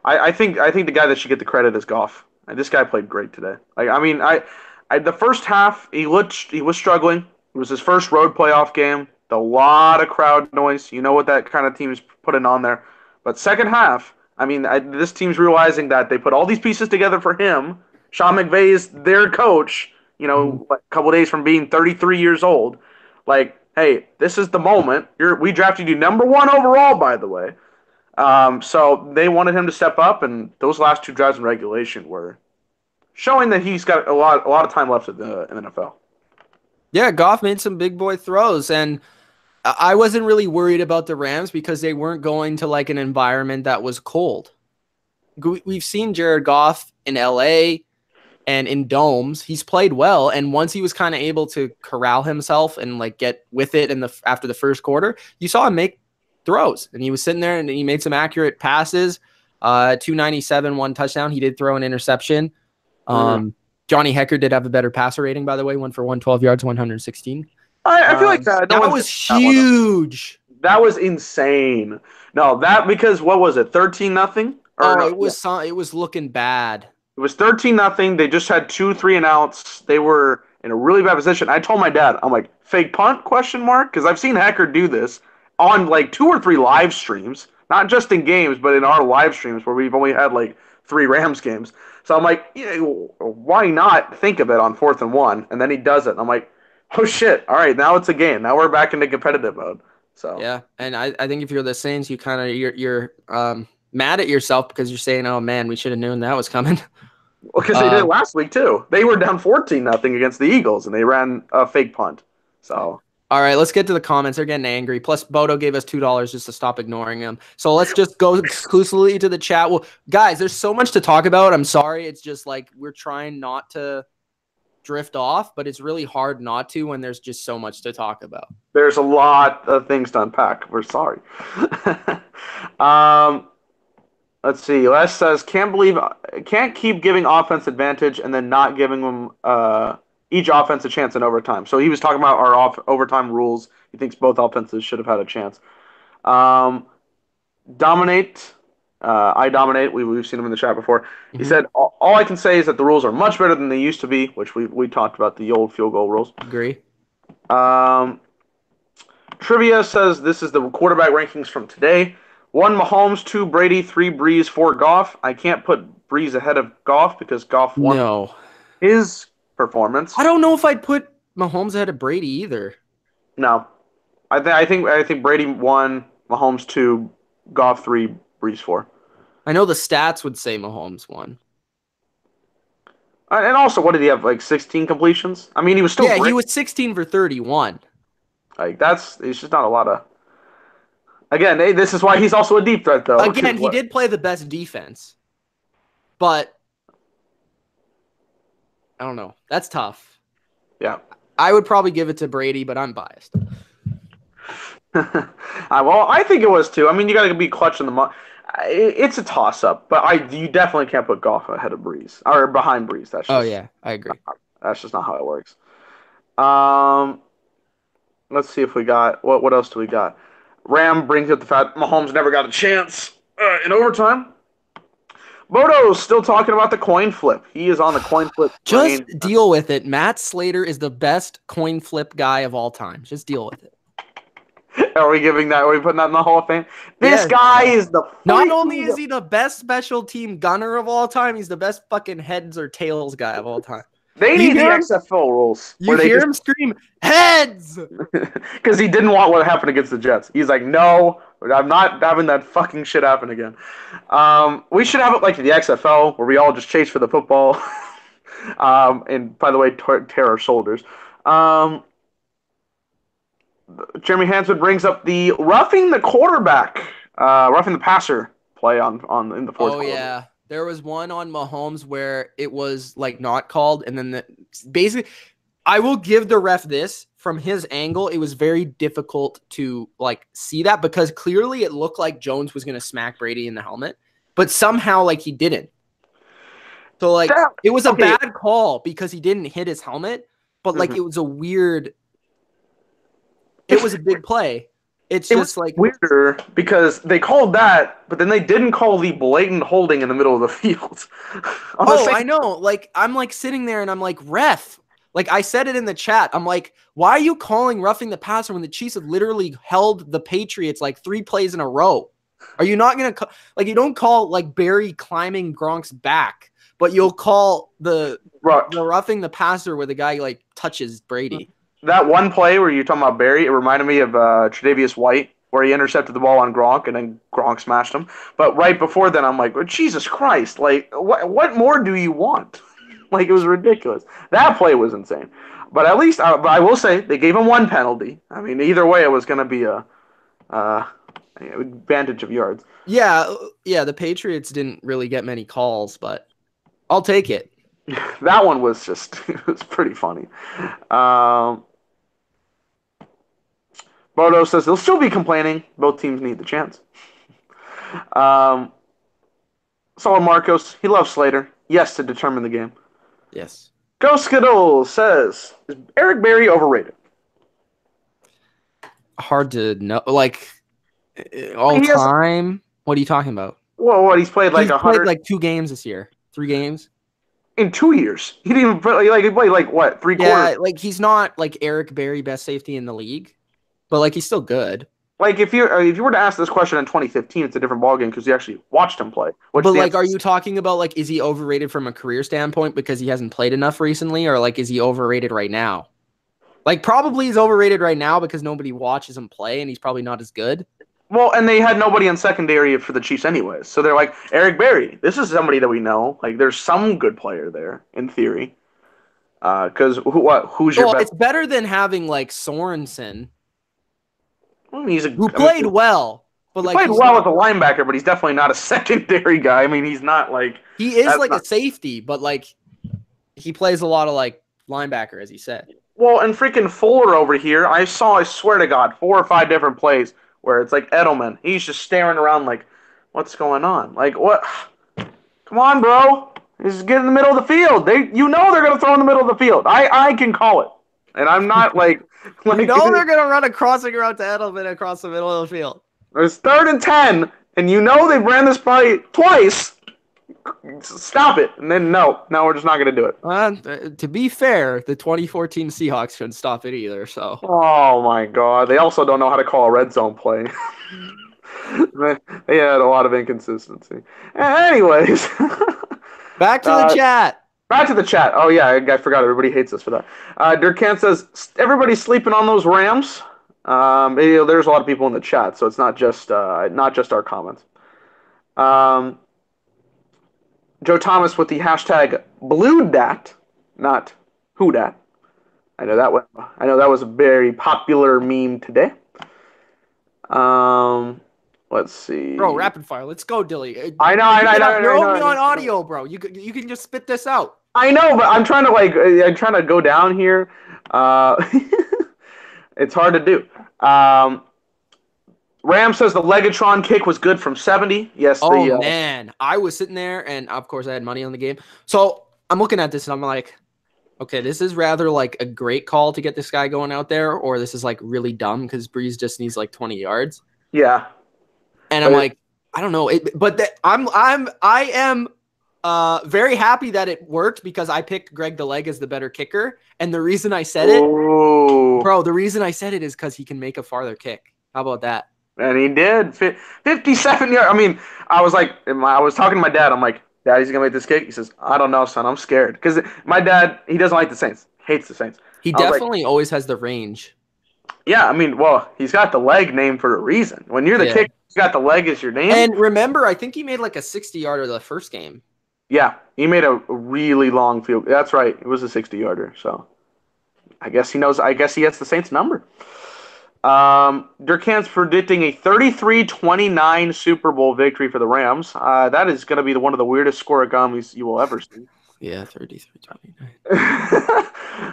I think the guy that should get the credit is Goff. And this guy played great today. The first half he was struggling. It was his first road playoff game. A lot of crowd noise. You know what that kind of team is putting on there. But second half, this team's realizing that they put all these pieces together for him. Sean McVay is their coach, a couple days from being 33 years old. Like, hey, this is the moment. We drafted you number 1 overall, by the way. So they wanted him to step up, and those last 2 drives in regulation were showing that he's got a lot of time left in the NFL. Yeah, Goff made some big boy throws, and I wasn't really worried about the Rams because they weren't going to like an environment that was cold. We've seen Jared Goff in LA and in domes. He's played well, and once he was kind of able to corral himself and like get with it after the first quarter, you saw him make throws, and he was sitting there and he made some accurate passes. 297, 1 touchdown. He did throw an interception. Johnny Hecker did have a better passer rating, by the way, 1 for 112 yards, 116. I feel like that was huge. That was insane. No, because what was it? 13-0? It was looking bad. It was 13-0. They just had 2 3-and-outs. They were in a really bad position. I told my dad, I'm like, fake punt ? Because I've seen Hecker do this on like 2 or 3 live streams, not just in games, but in our live streams where we've only had like 3 Rams games. So I'm like, why not think of it on 4th and 1? And then he does it. And I'm like, oh shit! All right, now it's a game. Now we're back into competitive mode. So yeah, and I think if you're the Saints, you kind of you're mad at yourself because you're saying, oh man, we should have known that was coming. Well, because they did it last week too. They were down 14-0 against the Eagles, and they ran a fake punt. So all right, let's get to the comments. They're getting angry. Plus, Bodo gave us $2 just to stop ignoring them. So let's just go exclusively to the chat. Well, guys, there's so much to talk about. I'm sorry. It's just like we're trying not to drift off, but it's really hard not to when there's just so much to talk about. There's a lot of things to unpack. We're sorry. Let's see. Les says, can't keep giving offense advantage and then not giving them each offense a chance in overtime. So he was talking about our overtime rules. He thinks both offenses should have had a chance. Dominate. I dominate. We've seen him in the chat before. He said, all I can say is that the rules are much better than they used to be, which we talked about the old field goal rules. Agree. Trivia says this is the quarterback rankings from today. 1 Mahomes, 2 Brady, 3 Breeze, 4 Goff. I can't put Breeze ahead of Goff because Goff won his performance. I don't know if I'd put Mahomes ahead of Brady either. No. I think Brady 1, Mahomes 2, Goff 3, Breeze 4. I know the stats would say Mahomes 1. And also, what did he have, like 16 completions? I mean, he was still great. He was 16 for 31. Like, it's just not a lot of... Again, this is why he's also a deep threat, though. Again, he did play the best defense. But, I don't know. That's tough. Yeah. I would probably give it to Brady, but I'm biased. Well, I think it was, too. I mean, you got to be clutch in the... It's a toss-up, but you definitely can't put Goff ahead of Breeze. Or behind Breeze. That's just, yeah. I agree. That's just not how it works. Let's see if we got... What else do we got? Ram brings up the fact Mahomes never got a chance in overtime. Bodo's still talking about the coin flip. He is on the coin flip train. Just deal with it. Matt Slater is the best coin flip guy of all time. Just deal with it. Are we putting that in the Hall of Fame? This guy is the... Not only is he the best special team gunner of all time, he's the best fucking heads or tails guy of all time. They need the XFL rules. You hear him scream, heads! Because he didn't want what happened against the Jets. He's like, no, I'm not having that fucking shit happen again. We should have it like the XFL, where we all just chase for the football. And by the way, tear our shoulders. Jeremy Hansford brings up the roughing the quarterback, roughing the passer play on in the fourth quarter. Yeah. There was one on Mahomes where it was like not called, and then basically I will give the ref this. From his angle, it was very difficult to like see that because clearly it looked like Jones was going to smack Brady in the helmet, but somehow like he didn't. So like it was a bad call because he didn't hit his helmet, but like it was a weird. It was a big play. It's just like weirder because they called that, but then they didn't call the blatant holding in the middle of the field. I know. Like I'm like sitting there and I'm like, ref. Like I said it in the chat. I'm like, why are you calling roughing the passer when the Chiefs have literally held the Patriots like 3 plays in a row? Are you not gonna like you don't call like Barry climbing Gronk's back, but you'll call the roughing the passer where the guy like touches Brady. That one play where you're talking about Barry, it reminded me of Tre'Davious White, where he intercepted the ball on Gronk and then Gronk smashed him. But right before then, I'm like, oh, Jesus Christ! Like, what more do you want? Like, it was ridiculous. That play was insane. But at least, but I will say, they gave him 1 penalty. I mean, either way, it was going to be a advantage of yards. Yeah. The Patriots didn't really get many calls, but I'll take it. That one was just, it was pretty funny. Bodo says they'll still be complaining. Both teams need the chance. Saul Marcos, he loves Slater. Yes, to determine the game. Yes. Ghost Skittle says, is Eric Berry overrated? Hard to know. Like, all time? What are you talking about? Well, what, he's played like 100? Played like 2 games this year. 3 games? In 2 years. He didn't even play, like, he played like, what, 3 quarters? Yeah, like, he's not like Eric Berry, best safety in the league. But, like, he's still good. Like, if you were to ask this question in 2015, it's a different ballgame because you actually watched him play. But, like, are you talking about, like, is he overrated from a career standpoint because he hasn't played enough recently? Or, like, is he overrated right now? Like, probably he's overrated right now because nobody watches him play and he's probably not as good. Well, and they had nobody in secondary for the Chiefs anyways. So they're like, Eric Berry, this is somebody that we know. Like, there's some good player there, in theory. Because who's your best? It's better than having, like, Sorensen. Who played well, but he like played well as a linebacker, but he's definitely not a secondary guy. I mean, he's not like he is like a safety, but like he plays a lot of like linebacker, as he said. Well, and freaking Fuller over here, I swear to God, 4 or 5 different plays where it's like Edelman, he's just staring around like, what's going on? Like what? Come on, bro, just get in the middle of the field. They're gonna throw in the middle of the field. I can call it, and I'm not like. They're going to run a crossing route to Edelman across the middle of the field. There's 3rd and 10, and they ran this play twice. Stop it. And then, no, we're just not going to do it. To be fair, the 2014 Seahawks couldn't stop it either. So. Oh, my God. They also don't know how to call a red zone play. They had a lot of inconsistency. Anyways. Back to the chat. Back to the chat. Oh, yeah, I forgot. Everybody hates us for that. Durkan says, everybody's sleeping on those Rams. There's a lot of people in the chat, so it's not just our comments. Joe Thomas with the hashtag BlueDat, not WhoDat. I know that was a very popular meme today. Let's see. Bro, rapid fire. Let's go, Dilly. I know. You're only on audio, bro. You can just spit this out. I know, but I'm trying to go down here. It's hard to do. Ram says the Legatron kick was good from 70. Yes. Man. I was sitting there, and of course I had money on the game. So I'm looking at this, and I'm like, okay, this is rather like a great call to get this guy going out there, or this is like really dumb because Breeze just needs like 20 yards. Yeah. And I'm like, I don't know. I am very happy that it worked because I picked Greg Deleg as the better kicker. And the reason I said it, the reason I said it is because he can make a farther kick. How about that? And he did. 57 yards. I mean, I was talking to my dad. I'm like, Dad, he's going to make this kick? He says, I don't know, son. I'm scared. Because my dad, he doesn't like the Saints. Hates the Saints. He definitely always has the range. Yeah, I mean, well, he's got the leg name for a reason. When you're the kicker, you got the leg as your name. And remember, I think he made like a 60-yarder the first game. Yeah, he made a really long field. That's right. It was a 60-yarder. So I guess he knows. I guess he has the Saints number. Durkant's predicting a 33-29 Super Bowl victory for the Rams. That is going to be one of the weirdest scoregamis you will ever see. Yeah, 33-29.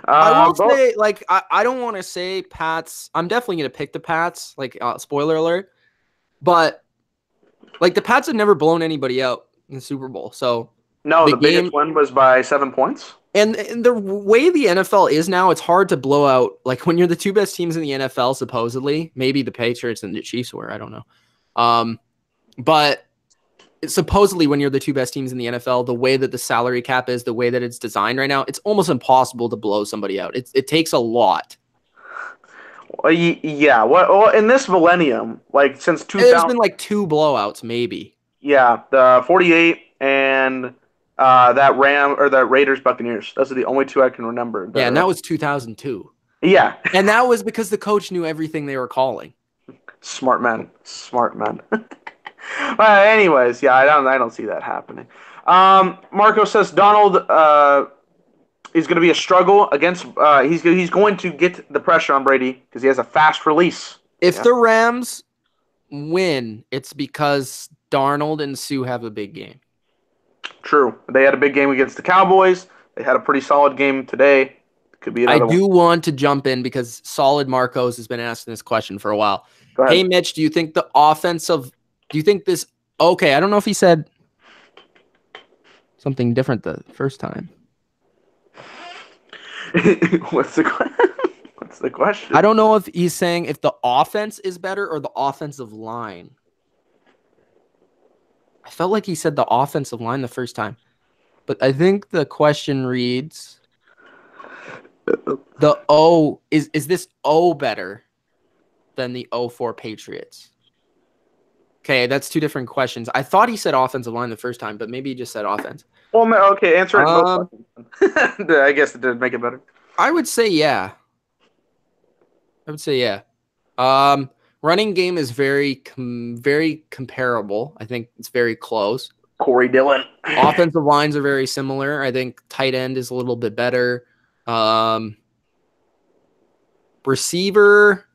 I will say, like, I don't want to say Pats. I'm definitely going to pick the Pats, like, spoiler alert. But, like, the Pats have never blown anybody out in the Super Bowl. So, no, the biggest win was by 7 points. And the way the NFL is now, it's hard to blow out. Like, when you're the two best teams in the NFL, supposedly, maybe the Patriots and the Chiefs were, I don't know. But supposedly when you're the two best teams in the NFL, the way that the salary cap is, the way that it's designed right now, it's almost impossible to blow somebody out. It takes a lot. Yeah. Well, in this millennium, like since 2000, there's been like 2 blowouts, maybe. Yeah, the 48 and that Raiders Buccaneers. Those are the only 2 I can remember. Yeah, and that was 2002. Yeah, and that was because the coach knew everything they were calling. Smart man. Well, anyways, yeah, I don't see that happening. Marco says Donald is going to be a struggle against. He's going to get the pressure on Brady because he has a fast release. If the Rams win, it's because Darnold and Sue have a big game. True. They had a big game against the Cowboys. They had a pretty solid game today. Could be another one. Want to jump in because Solid Marcos has been asking this question for a while. Go ahead. Hey, Mitch, do you think this – okay, I don't know if he said something different the first time. What's the question? I don't know if he's saying if the offense is better or the offensive line. I felt like he said the offensive line the first time. But I think the question reads, is this O better than the 04 Patriots? Okay, that's 2 different questions. I thought he said offensive line the first time, but maybe he just said offense. Well, okay, answer it both questions. I guess it did make it better. I would say yeah. Running game is very comparable. I think it's very close. Corey Dillon. Offensive lines are very similar. I think tight end is a little bit better. Receiver,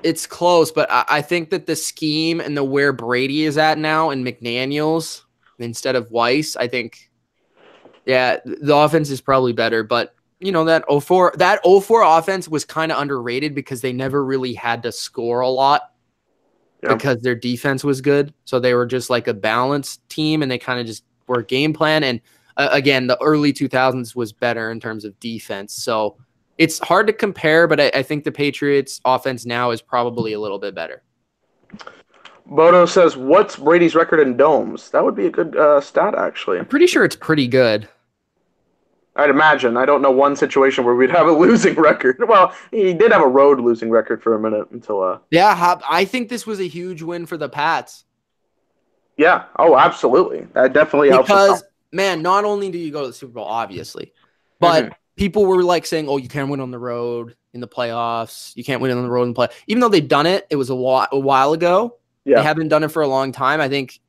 it's close, but I think that the scheme and the where Brady is at now and McDaniels instead of Weiss, I think, yeah, the offense is probably better. But you know, that 04 offense was kind of underrated because they never really had to score a lot because their defense was good. So they were just like a balanced team and they kind of just were game plan. And again, the early 2000s was better in terms of defense. So it's hard to compare, but I think the Patriots offense now is probably a little bit better. Bodo says, what's Brady's record in domes? That would be a good stat, actually. I'm pretty sure it's pretty good. I'd imagine. I don't know one situation where we'd have a losing record. Well, he did have a road losing record for a minute until. Yeah, I think this was a huge win for the Pats. Yeah. Oh, absolutely. That definitely helps. Because, man, not only do you go to the Super Bowl, obviously, but people were like saying, "Oh, you can't win on the road in the playoffs. You can't win on the road in the play." Even though they've done it, it was a while ago. Yeah. They haven't done it for a long time. I think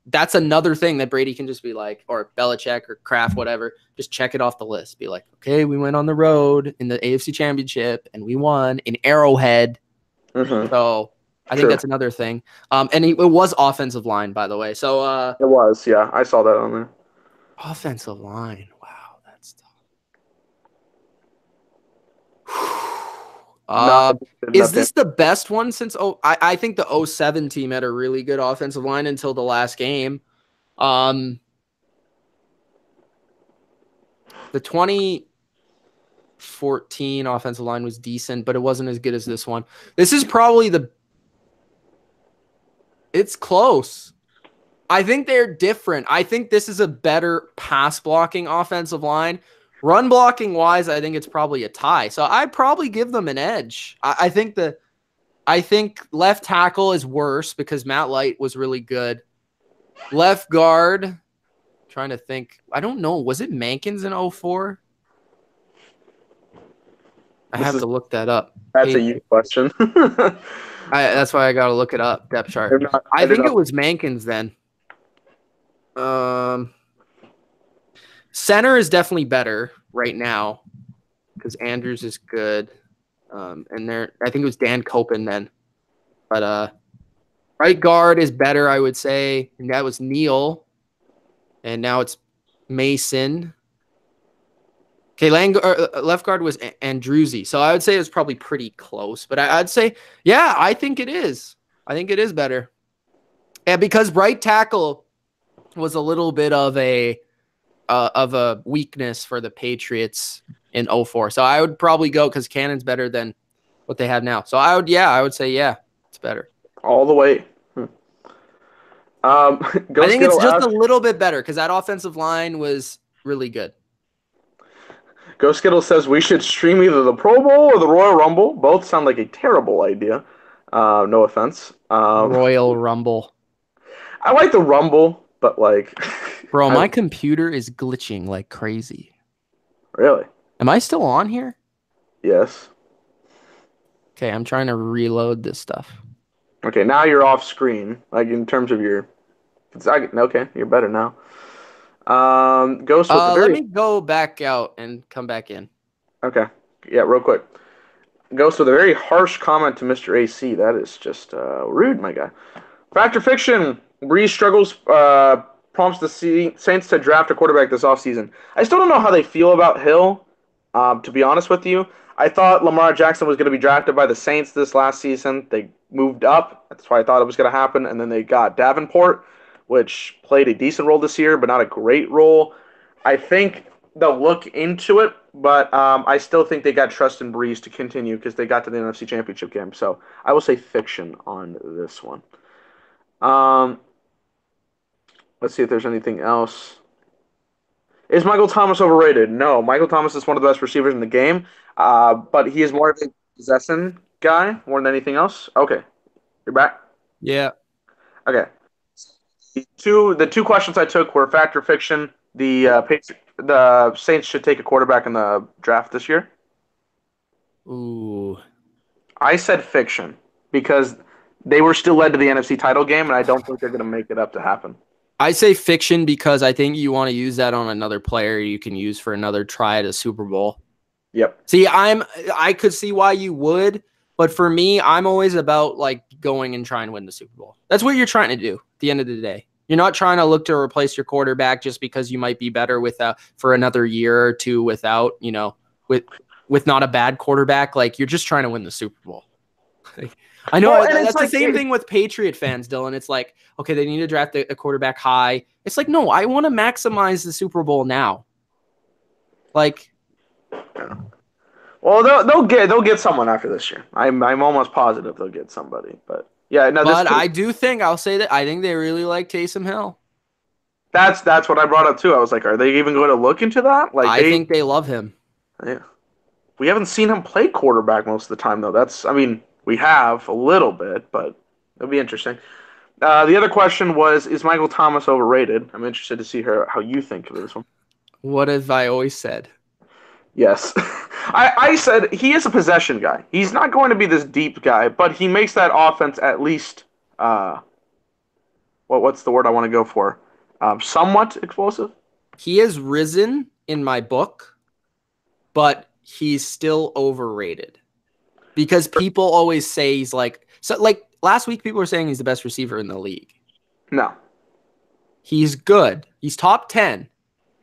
that's another thing that Brady can just be like, or Belichick or Kraft, whatever, just check it off the list. Be like, okay, we went on the road in the AFC Championship and we won in Arrowhead. So I think that's another thing. And it was offensive line, by the way. So it was, yeah. I saw that on there. Offensive line. Wow, that's tough. Is this the best one since I think the 07 team had a really good offensive line until the last game. The 2014 offensive line was decent, but it wasn't as good as this one. This is probably it's close. I think they're different. I think this is a better pass blocking offensive line. Run blocking wise, I think it's probably a tie. So I'd probably give them an edge. I think left tackle is worse because Matt Light was really good. Left guard, trying to think. I don't know. Was it Mankins in 04? I have to look that up. That's a you question. That's why I got to look it up. Depth chart. I think it was Mankins then. Center is definitely better right now because Andrews is good. And I think it was Dan Copen then. But right guard is better, I would say. And that was Neal. And now it's Mason. Okay, left guard was Andruzzi. So I would say it was probably pretty close. But I'd say, yeah, I think it is. I think it is better. And because right tackle was a little bit of a weakness for the Patriots in 04. So I would probably go because Cannon's better than what they have now. So I would say, yeah, it's better. All the way. I think it's just a little bit better because that offensive line was really good. Ghost Skittle says we should stream either the Pro Bowl or the Royal Rumble. Both sound like a terrible idea. No offense. Royal Rumble. I like the Rumble, but like... Bro, my computer is glitching like crazy. Really? Am I still on here? Yes. Okay, I'm trying to reload this stuff. Okay, now you're off screen. Like in terms of your... Okay, you're better now. Ghost with let me go back out and come back in. Okay. Yeah, real quick. Ghost with a very harsh comment to Mr. AC. That is just rude, my guy. Fact or fiction? Breeze struggles prompts the Saints to draft a quarterback this offseason. I still don't know how they feel about Hill, to be honest with you. I thought Lamar Jackson was going to be drafted by the Saints this last season. They moved up. That's why I thought it was going to happen. And then they got Davenport, which played a decent role this year, but not a great role. I think they'll look into it, but I still think they got trust in Breeze to continue because they got to the NFC Championship game. So I will say fiction on this one. Let's see if there's anything else. Is Michael Thomas overrated? No. Michael Thomas is one of the best receivers in the game, but he is more of a possession guy more than anything else. Okay. You're back? Yeah. Okay. The two questions I took were fact or fiction. The Saints should take a quarterback in the draft this year. Ooh. I said fiction because they were still led to the NFC title game, and I don't think they're going to make it up to happen. I say fiction because I think you want to use that on another player you can use for another try at a Super Bowl. Yep. See, I could see why you would, but for me, I'm always about like going and trying to win the Super Bowl. That's what you're trying to do at the end of the day. You're not trying to look to replace your quarterback just because you might be better for another year or two without, with not a bad quarterback. Like you're just trying to win the Super Bowl. I know that's the same thing with Patriot fans, Dylan. It's like, okay, they need to draft a quarterback high. It's like, no, I want to maximize the Super Bowl now. Like, well, they'll get someone after this year. I'm almost positive they'll get somebody, but yeah, no. But I do think I'll say that I think they really like Taysom Hill. That's what I brought up too. I was like, are they even going to look into that? Like, I think they love him. Yeah, we haven't seen him play quarterback most of the time though. We have a little bit, but it'll be interesting. The other question was, is Michael Thomas overrated? I'm interested to see how you think of this one. What have I always said? Yes. I said he is a possession guy. He's not going to be this deep guy, but he makes that offense at least, what's the word I want to go for? Somewhat explosive? He has risen in my book, but he's still overrated. Because people always say he's like last week people were saying he's the best receiver in the league. No. He's good. He's top 10.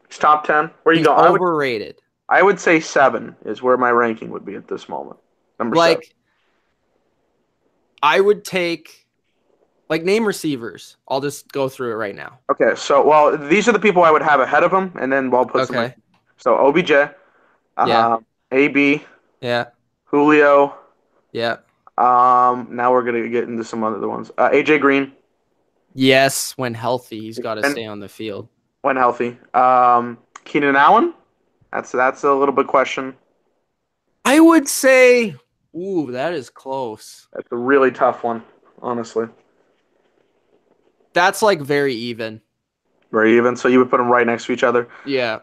He's top 10? Where you go? Overrated. I would say 7 is where my ranking would be at this moment. Number 7. I would take name receivers. I'll just go through it right now. Okay, so these are the people I would have ahead of him, and then I'll put some. So OBJ, AB, yeah, Julio. Yeah. Now we're gonna get into some other ones. AJ Green. Yes, when healthy, he's got to stay on the field. When healthy. Keenan Allen. That's a little bit question. I would say, that is close. That's a really tough one, honestly. That's very even. Very even. So you would put them right next to each other. Yeah.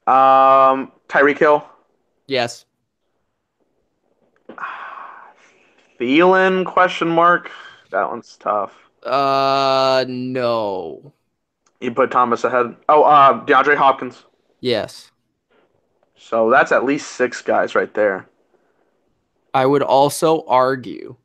Tyreek Hill. Yes. Thielen, question mark. That one's tough. No. You put Thomas ahead. DeAndre Hopkins. Yes. So that's at least 6 guys right there. I would also argue.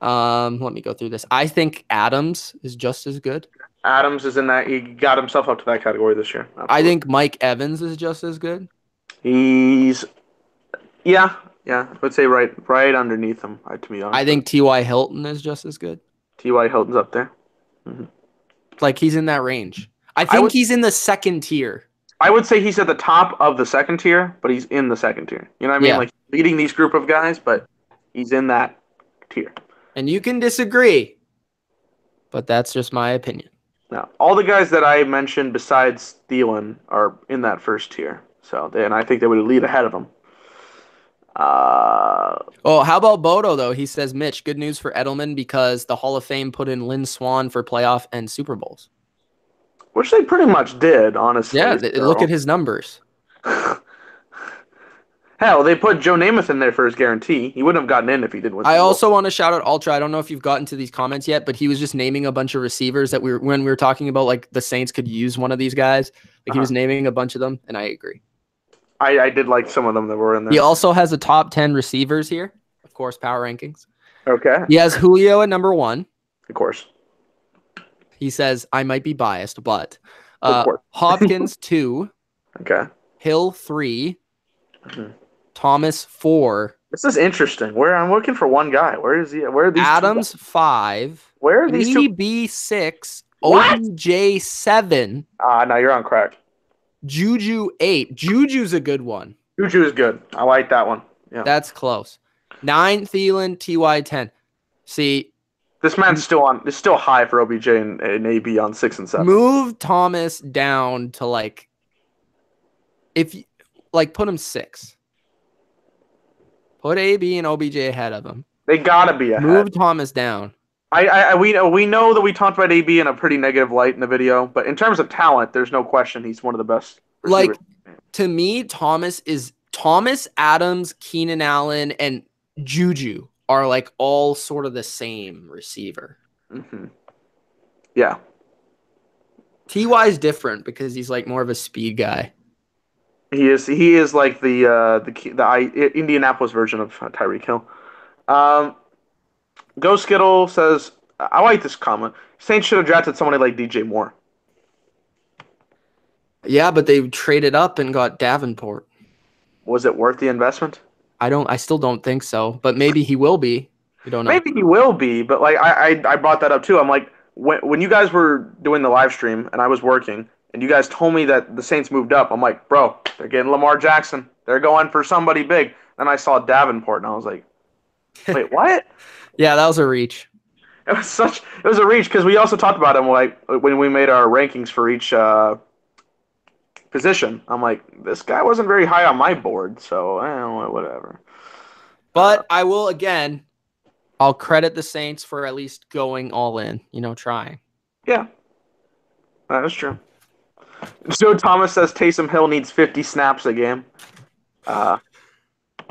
Let me go through this. I think Adams is just as good. Adams is in that. He got himself up to that category this year. Absolutely. I think Mike Evans is just as good. He's yeah. I would say right underneath him. To be honest, I think T.Y. Hilton is just as good. T.Y. Hilton's up there. Like he's in that range. I think he's in the second tier. I would say he's at the top of the second tier, but he's in the second tier. You know what I mean? Yeah. Like leading these group of guys, but he's in that tier. And you can disagree, but that's just my opinion. Now, all the guys that I mentioned besides Thielen are in that first tier. So, and I think they would lead ahead of him. How about Bodo, though? He says, Mitch, good news for Edelman because the Hall of Fame put in Lynn Swann for playoff and Super Bowls. Which they pretty much did, honestly. Yeah, look at his numbers. Hell, they put Joe Namath in there for his guarantee. He wouldn't have gotten in if he didn't win. I also want to shout out Ultra. I don't know if you've gotten to these comments yet, but he was just naming a bunch of receivers that when we were talking about like the Saints could use one of these guys. Like he was naming a bunch of them, and I agree. I did like some of them that were in there. He also has a top 10 receivers here, of course, power rankings. Okay. He has Julio at number 1. Of course. He says, I might be biased, but Of course. Hopkins 2. Okay. Hill 3. Thomas 4. This is interesting. Where I'm looking for one guy. Where is he? Where are these? Adams 5. Where are these two? EB 6. What? OBJ 7. No, you're on crack. Juju 8. Juju's a good one. Juju is good. I like that one. Yeah. That's close. 9 Thielen, TY 10. See, this man's still on. It's still high for OBJ and AB on 6 and 7. Move Thomas down to like, if you like, put him 6. Put AB and OBJ ahead of him. They gotta be ahead. Move Thomas down. We know that we talked about AB in a pretty negative light in the video, but in terms of talent, there's no question he's one of the best receivers. Like, to me, Thomas, Adams, Keenan Allen, and Juju are like all sort of the same receiver. Mm-hmm. Yeah. TY is different because he's like more of a speed guy. He is like the Indianapolis version of Tyreek Hill. Go Skittle says, I like this comment. Saints should have drafted somebody like DJ Moore. Yeah, but they traded up and got Davenport. Was it worth the investment? I still don't think so, but maybe he will be. We don't know. Maybe he will be, but like I brought that up too. I'm like, when you guys were doing the live stream and I was working and you guys told me that the Saints moved up, I'm like, bro, they're getting Lamar Jackson. They're going for somebody big. Then I saw Davenport and I was like, wait, what? Yeah, that was a reach. It was a reach because we also talked about him like when we made our rankings for each position. I'm like, this guy wasn't very high on my board, so whatever. But I will again. I'll credit the Saints for at least going all in. Trying. Yeah, that is true. Joe Thomas says Taysom Hill needs 50 snaps a game.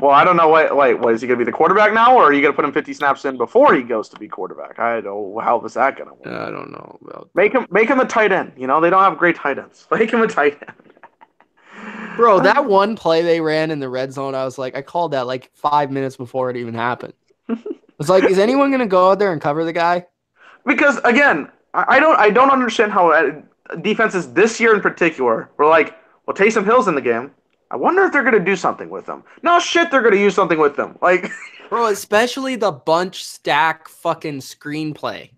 Well, I don't know what is he going to be the quarterback now, or are you going to put him 50 snaps in before he goes to be quarterback? I don't know how is that going to work. I don't know about that. Make him a tight end. They don't have great tight ends. Make him a tight end. Bro, that one play they ran in the red zone, I was like, I called that like 5 minutes before it even happened. It's like, is anyone going to go out there and cover the guy? Because again, I don't understand how defenses this year in particular were like, well, Taysom Hill's in the game. I wonder if they're going to do something with him. No shit, they're going to use something with them. Like, bro, especially the bunch stack fucking screenplay.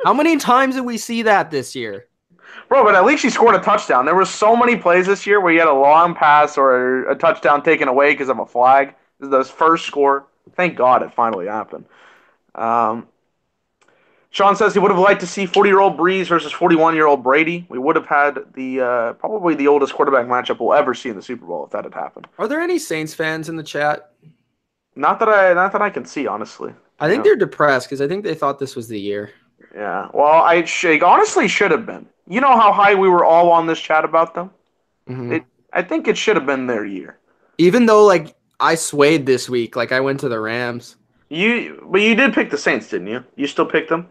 How many times did we see that this year? Bro, but at least he scored a touchdown. There were so many plays this year where he had a long pass or a touchdown taken away because of a flag. This is his first score. Thank God it finally happened. Sean says he would have liked to see 40-year-old Breeze versus 41-year-old Brady. We would have had the probably the oldest quarterback matchup we'll ever see in the Super Bowl if that had happened. Are there any Saints fans in the chat? Not that I can see, honestly. I think they're depressed because I think they thought this was the year. Yeah. Well, honestly should have been. You know how high we were all on this chat about them? Mm-hmm. I think it should have been their year. Even though, like, I swayed this week. Like, I went to the Rams. But you did pick the Saints, didn't you? You still picked them?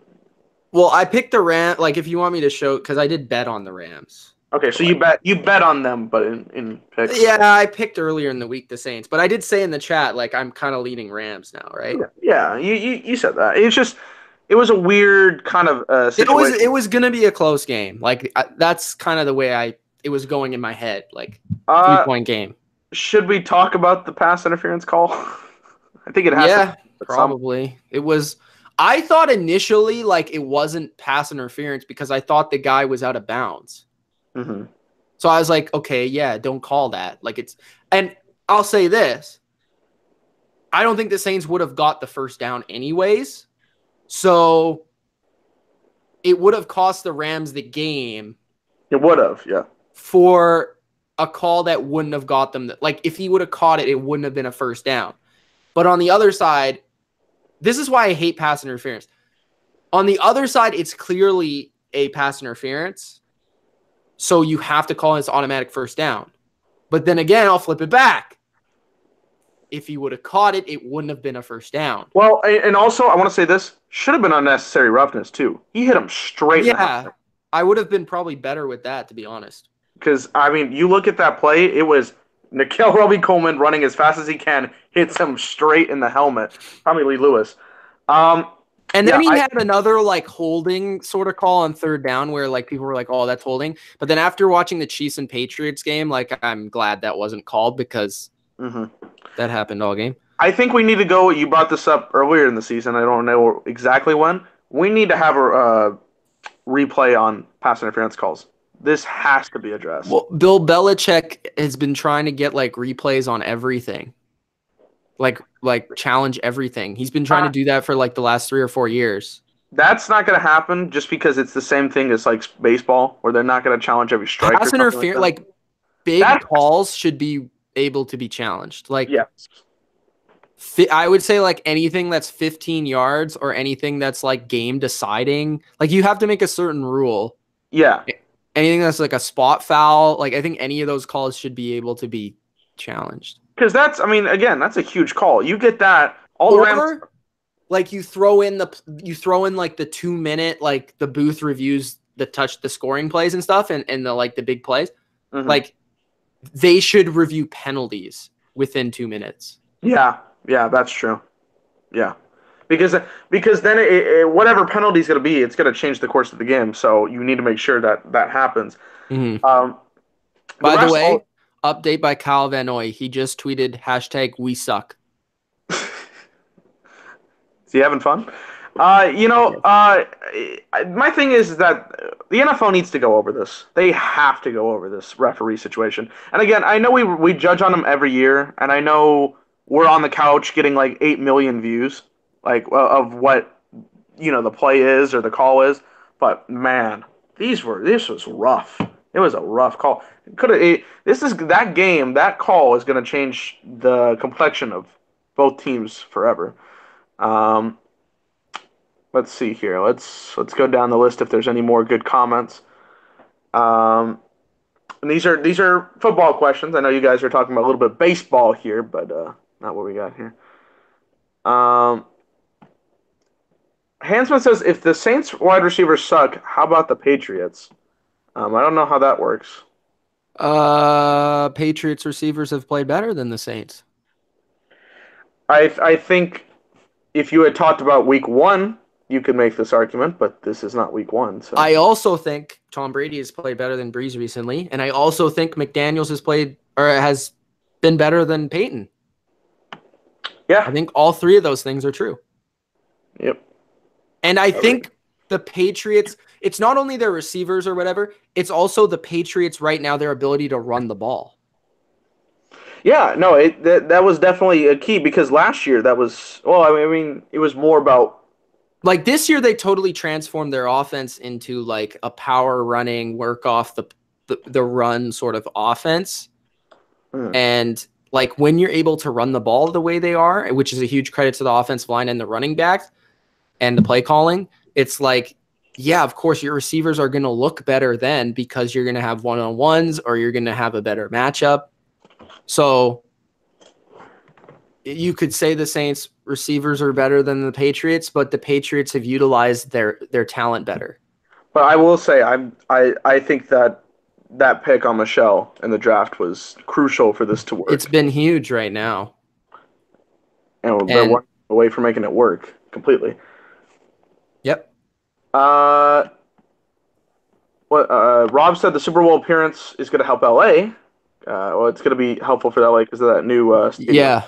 Well, I picked the Rams. Like, if you want me to show, because I did bet on the Rams. Okay, so you bet on them, but in picks. Yeah, I picked earlier in the week the Saints, but I did say in the chat like I'm kind of leaning Rams now, right? Yeah, you said that. It's just it was a weird kind of situation. It was gonna be a close game. Like that's kind of the way it was going in my head. Like 3-point game. Should we talk about the pass interference call? I think it has. Yeah, probably. It was. I thought initially like it wasn't pass interference because I thought the guy was out of bounds. Mm-hmm. So I was like, okay, yeah, don't call that. Like it's, and I'll say this. I don't think the Saints would have got the first down anyways. So it would have cost the Rams the game. It would have, yeah. For a call that wouldn't have got them. Like if he would have caught it, it wouldn't have been a first down. But on the other side, this is why I hate pass interference. On the other side, it's clearly a pass interference. So you have to call this automatic first down. But then again, I'll flip it back. If he would have caught it, it wouldn't have been a first down. Well, and also, I want to say this. Should have been unnecessary roughness, too. He hit him straight in the head. I would have been probably better with that, to be honest. Because, I mean, you look at that play, it was Nikhil Roby-Coleman running as fast as he can, hits him straight in the helmet. Probably Lee Lewis. And then he had another like holding sort of call on third down where like people were like, oh, that's holding. But then after watching the Chiefs and Patriots game, like I'm glad that wasn't called because that happened all game. I think we need to go. You brought this up earlier in the season. I don't know exactly when. We need to have a replay on pass interference calls. This has to be addressed. Well, Bill Belichick has been trying to get like replays on everything. Like challenge everything. He's been trying to do that for like the last 3 or 4 years. That's not going to happen just because it's the same thing as like baseball, where they're not going to challenge every strike. Pass interference, like big calls should be able to be challenged. Like, I would say like anything that's 15 yards or anything that's like game deciding. Like you have to make a certain rule. Yeah. Anything that's like a spot foul. Like I think any of those calls should be able to be challenged. Because that's, I mean, again, that's a huge call. You get that all around. Like you throw in like the 2-minute, like the booth reviews the scoring plays and stuff and the like the big plays. Like they should review penalties within 2 minutes. Yeah, that's true. Yeah. Because then whatever penalty is going to be, it's going to change the course of the game. So you need to make sure that happens. By the way, update by Kyle Van Noy. He just tweeted #WeSuck. Is he having fun? My thing is that the NFL needs to go over this. They have to go over this referee situation. And again, I know we judge on them every year, and I know we're on the couch getting like 8 million views, like of what the play is or the call is. But man, this was rough. It was a rough call. That call is going to change the complexion of both teams forever. Let's see here. Let's go down the list if there's any more good comments. And these are football questions. I know you guys are talking about a little bit of baseball here, but not what we got here. Hansman says, if the Saints wide receivers suck, how about the Patriots? I don't know how that works. Patriots receivers have played better than the Saints. I think if you had talked about week 1, you could make this argument, but this is not week 1. So I also think Tom Brady has played better than Breeze recently, and I also think McDaniels has been better than Peyton. Yeah. I think all 3 of those things are true. Yep. And I think the Patriots, it's not only their receivers or whatever, it's also the Patriots right now, their ability to run the ball. Yeah, no, that was definitely a key because last year it was more about. Like this year, they totally transformed their offense into like a power running, work off the run sort of offense. And like when you're able to run the ball the way they are, which is a huge credit to the offensive line and the running backs and the play calling, it's like, yeah, of course your receivers are going to look better then because you're going to have one-on-ones or you're going to have a better matchup. So you could say the Saints receivers are better than the Patriots, but the Patriots have utilized their talent better. But I will say I think that that pick on Michelle in the draft was crucial for this to work. It's been huge right now. And they're one away from making it work completely. Yep. Rob said the Super Bowl appearance is going to help LA. It's going to be helpful for LA because of that new stadium. Yeah.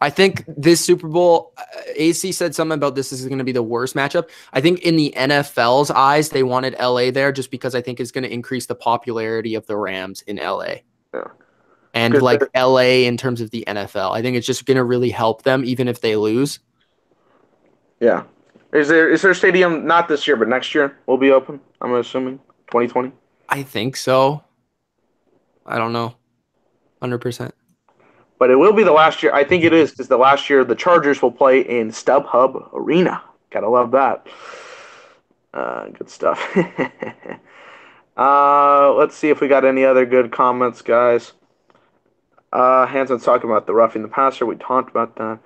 I think this Super Bowl, AC said something about this is going to be the worst matchup. I think in the NFL's eyes, they wanted LA there just because I think it's going to increase the popularity of the Rams in LA. Yeah. And like LA in terms of the NFL. I think it's just going to really help them even if they lose. Yeah. Is there a stadium, not this year, but next year will be open, I'm assuming? 2020? I think so. I don't know. 100%. But it will be the last year. I think it is because the last year the Chargers will play in StubHub Arena. Gotta love that. Good stuff. Let's see if we got any other good comments, guys. Hanson's talking about the roughing the passer. We talked about that.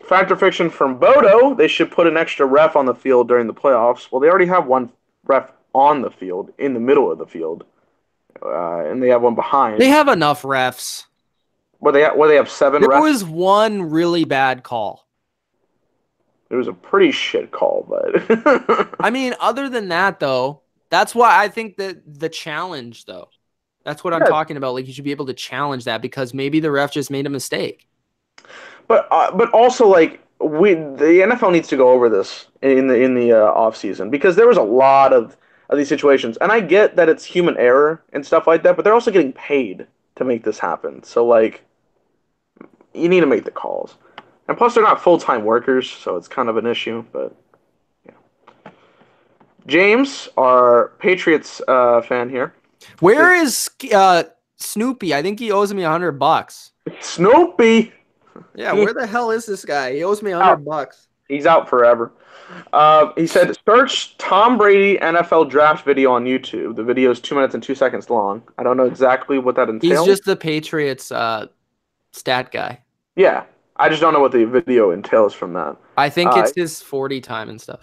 Fact or fiction from Bodo, they should put an extra ref on the field during the playoffs. Well, they already have one ref on the field, in the middle of the field. And they have one behind. They have enough refs. They have 7 refs? There was one really bad call. It was a pretty shit call, but... I mean, other than that, though, that's why I think that the challenge, though. That's what I'm talking about. Like, you should be able to challenge that because maybe the ref just made a mistake. But also, like, the NFL needs to go over this in the off season because there was a lot of these situations, and I get that it's human error and stuff like that, but they're also getting paid to make this happen. So, like, you need to make the calls, and plus they're not full-time workers, so it's kind of an issue. But yeah, James, our Patriots fan here. Where is Snoopy? I think he owes me $100. Snoopy. Yeah, where the hell is this guy? He owes me $100. He's out forever. He said, search Tom Brady NFL draft video on YouTube. The video is 2 minutes and 2 seconds long. I don't know exactly what that entails. He's just the Patriots stat guy. Yeah, I just don't know what the video entails from that. I think it's his 40 time and stuff.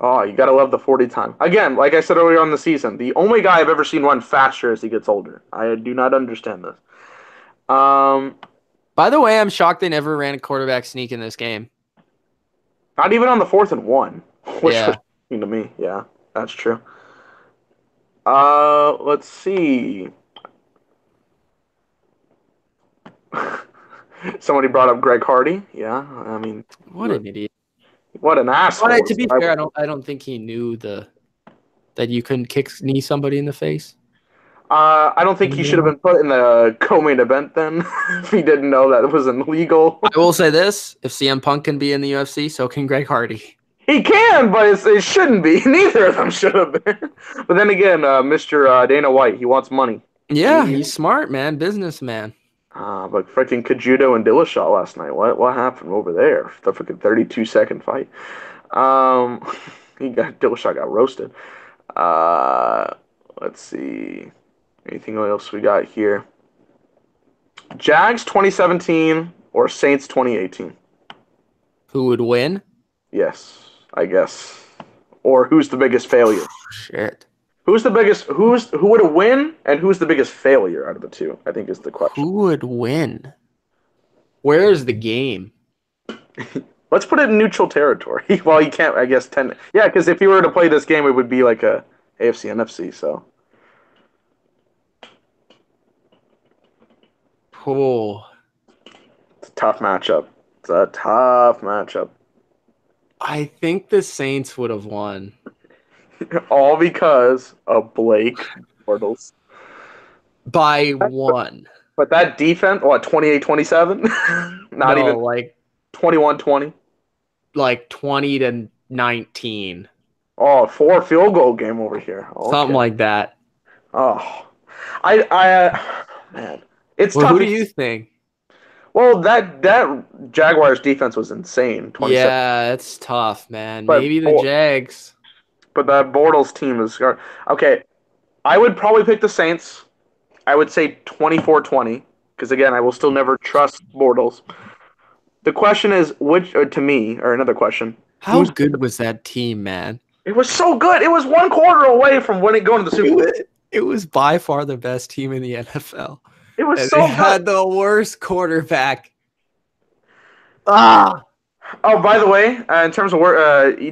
Oh, you gotta love the 40 time. Again, like I said earlier on the season, the only guy I've ever seen run faster as he gets older. I do not understand this. By the way, I'm shocked they never ran a quarterback sneak in this game. Not even on the 4th and 1, which was shocking to me. Yeah, that's true. Let's see. Somebody brought up Greg Hardy. Yeah, I mean, what an idiot! What an asshole! But to be fair, I don't think he knew that you couldn't knee somebody in the face. I don't think he should have been put in the co-main event then if he didn't know that it was illegal. I will say this: if CM Punk can be in the UFC, so can Greg Hardy. He can, but it shouldn't be. Neither of them should have been. But then again, Mr. Dana White, he wants money. Yeah, he's smart, man, businessman. But freaking Kajudo and Dillashaw last night. What happened over there? The freaking 32-second fight. Dillashaw got roasted. Let's see. Anything else we got here? Jags 2017 or Saints 2018? Who would win? Yes, I guess. Or who's the biggest failure? Shit. Who would win and who's the biggest failure out of the two? I think is the question. Who would win? Where's the game? Let's put it in neutral territory. Well, you can't, I guess, 10. Yeah, because if you were to play this game, it would be like a AFC, NFC, so. Oh. It's a tough matchup. I think the Saints would have won. All because of Blake Bortles. By 1. But that defense, 28-27? Not even like 21-20? Like 20-19. Oh, 4 field goal game over here. Okay. Something like that. Oh. Man. It's tough. Who do you think? Well, that Jaguars defense was insane. Yeah, it's tough, man. But maybe the Jags. But that Bortles team is... Okay, I would probably pick the Saints. I would say 24-20, because, again, I will still never trust Bortles. The question is, another question. How good was that team, man? It was so good. It was 1 quarter away from going to the Super Bowl. It was by far the best team in the NFL. It was And so they good. had the worst quarterback. Ah. Oh, by the way, in terms of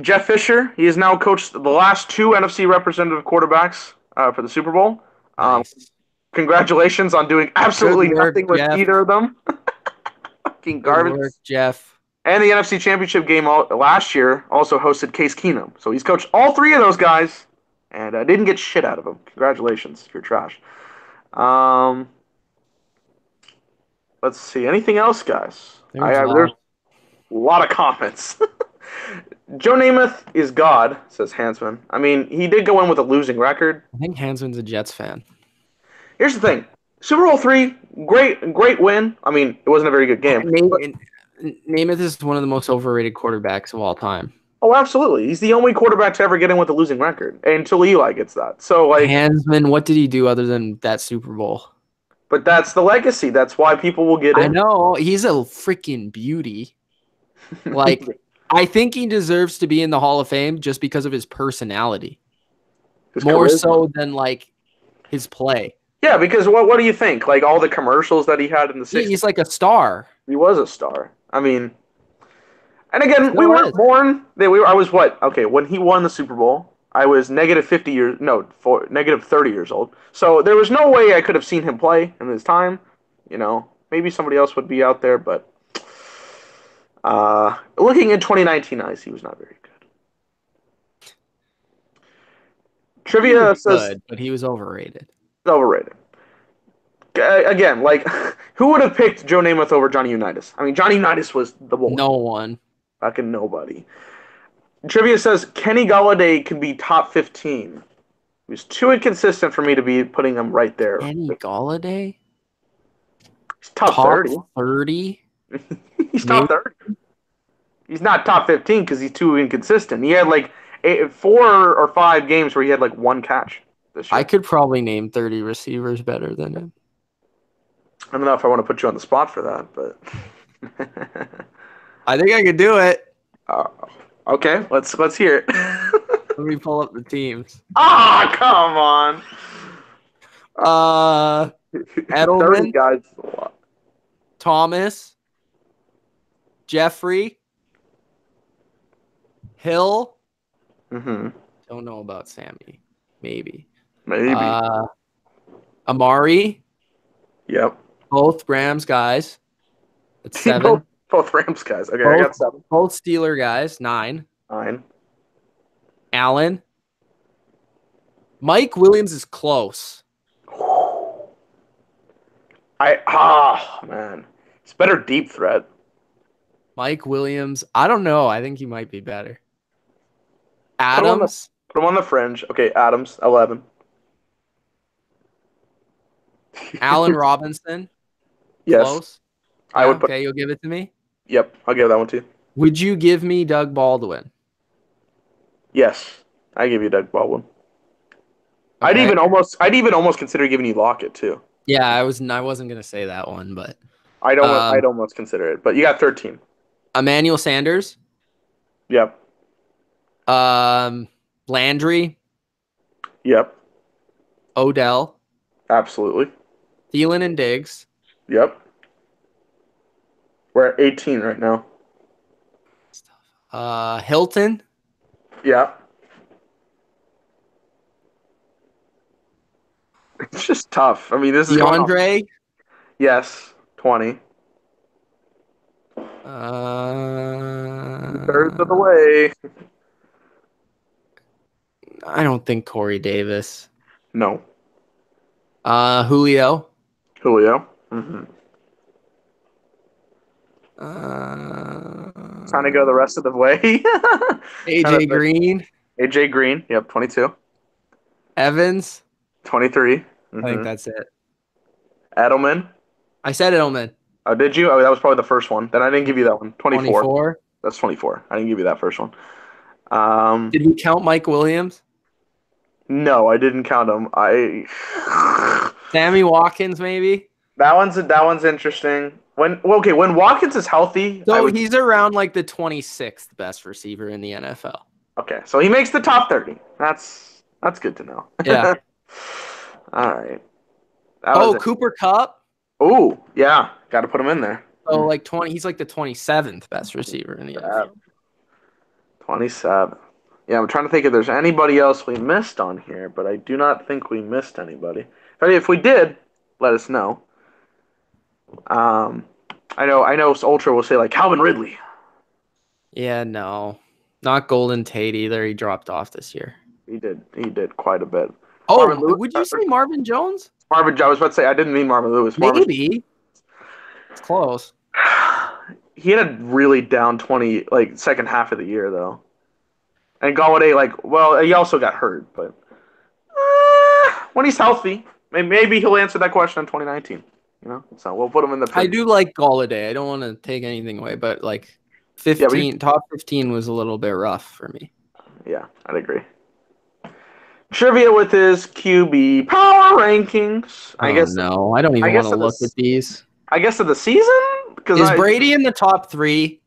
Jeff Fisher, he has now coached the last two NFC representative quarterbacks for the Super Bowl. Nice. Congratulations on doing absolutely Good work, nothing with Jeff. either of them. Fucking Good garbage. work, Jeff. And the NFC Championship game last year also hosted Case Keenum. So he's coached all three of those guys and didn't get shit out of them. Congratulations. You're trash. Let's see. Anything else, guys? There's a lot of comments. Joe Namath is God, says Hansman. I mean, he did go in with a losing record. I think Hansman's a Jets fan. Here's the thing. Super Bowl III, great win. I mean, it wasn't a very good game. Namath is one of the most overrated quarterbacks of all time. Oh, absolutely. He's the only quarterback to ever get in with a losing record until Eli gets that. So, like, Hansman, what did he do other than that Super Bowl? But that's the legacy. That's why people will get in. I know. He's a freaking beauty. Like, I think he deserves to be in the Hall of Fame just because of his personality. More so than, like, his play. Yeah, because what do you think? Like, all the commercials that he had in the 60s? He's like a star. He was a star. I mean, and again, we weren't born. I was what? Okay, when he won the Super Bowl, I was negative 30 years old. So there was no way I could have seen him play in his time. You know, maybe somebody else would be out there, but looking at 2019 eyes, he was not very good. Trivia says good, but he was overrated. Overrated. Again, like, who would have picked Joe Namath over Johnny Unitas? I mean, Johnny Unitas was the boy. No one. Fucking nobody. Trivia says Kenny Golladay could be top 15. He was too inconsistent for me to be putting him right there. Kenny Golladay? He's top 30. 30? He's top 30. He's not top 15 because he's too inconsistent. He had like 4 or 5 games where he had like 1 catch this year. I could probably name 30 receivers better than him. I don't know if I want to put you on the spot for that, but I think I could do it. Okay, let's hear it. Let me pull up the teams. Ah, come on. Edelman, guys, a lot. Thomas, Jeffrey, Hill. Mm-hmm. Don't know about Sammy. Maybe. Amari. Yep. Both Rams guys. That's 7. Both Rams guys. Okay, I got 7. Both Steeler guys. 9. 9. Allen. Mike Williams is close. Man. It's better deep threat. Mike Williams. I don't know. I think he might be better. Adams. Put him on the fringe. Okay, Adams, 11. Allen Robinson. Yes. Close. I would put. Okay, you'll give it to me? Yep, I'll give that one to you. Would you give me Doug Baldwin? Yes, I give you Doug Baldwin. Okay. I'd even almost consider giving you Lockett too. Yeah, I wasn't gonna say that one, but I'd almost consider it. But you got 13. Emmanuel Sanders. Yep. Landry. Yep. Odell. Absolutely. Thielen and Diggs. Yep. We're at 18 right now. Hilton. Yeah. It's just tough. I mean, this is DeAndre. Yes, 20. Thirds of the way. I don't think Corey Davis. No. Julio. Mm-hmm. Trying to go the rest of the way. AJ Green. AJ Green. Yep, 22. Evans. 23. Mm-hmm. I think that's it. Edelman. I said Edelman. Oh, did you? Oh, that was probably the first one. Then I didn't give you that one. 24. 24. That's 24. I didn't give you that first one. Did we count Mike Williams? No, I didn't count him. Sammy Watkins, maybe? That one's interesting. When Watkins is healthy, he's around like the 26th best receiver in the NFL. Okay, so he makes the top 30. That's good to know. Yeah. All right. That Oh, was it. Cooper Kupp. Oh, yeah. Got to put him in there. So like 20, he's like the 27th best receiver in the NFL. 27. Yeah, I'm trying to think if there's anybody else we missed on here, but I do not think we missed anybody. If we did, let us know. I know Ultra will say like Calvin Ridley. Yeah, no. Not Golden Tate either. He dropped off this year. He did quite a bit. Oh, would you say Marvin Jones? Marvin, I was about to say, I didn't mean Marvin Lewis. Maybe. It's close. He had a really down 20, like, second half of the year, though. And Galladay, like, well, he also got hurt, but when he's healthy, maybe he'll answer that question in 2019. You know, so we'll put him in the. I do like Galladay. I don't want to take anything away, but like 15, top 15 was a little bit rough for me. Yeah, I'd agree. Trivia with his QB power rankings. I guess. No, I don't even want to look at these. I guess of the season? Is Brady in the top 3?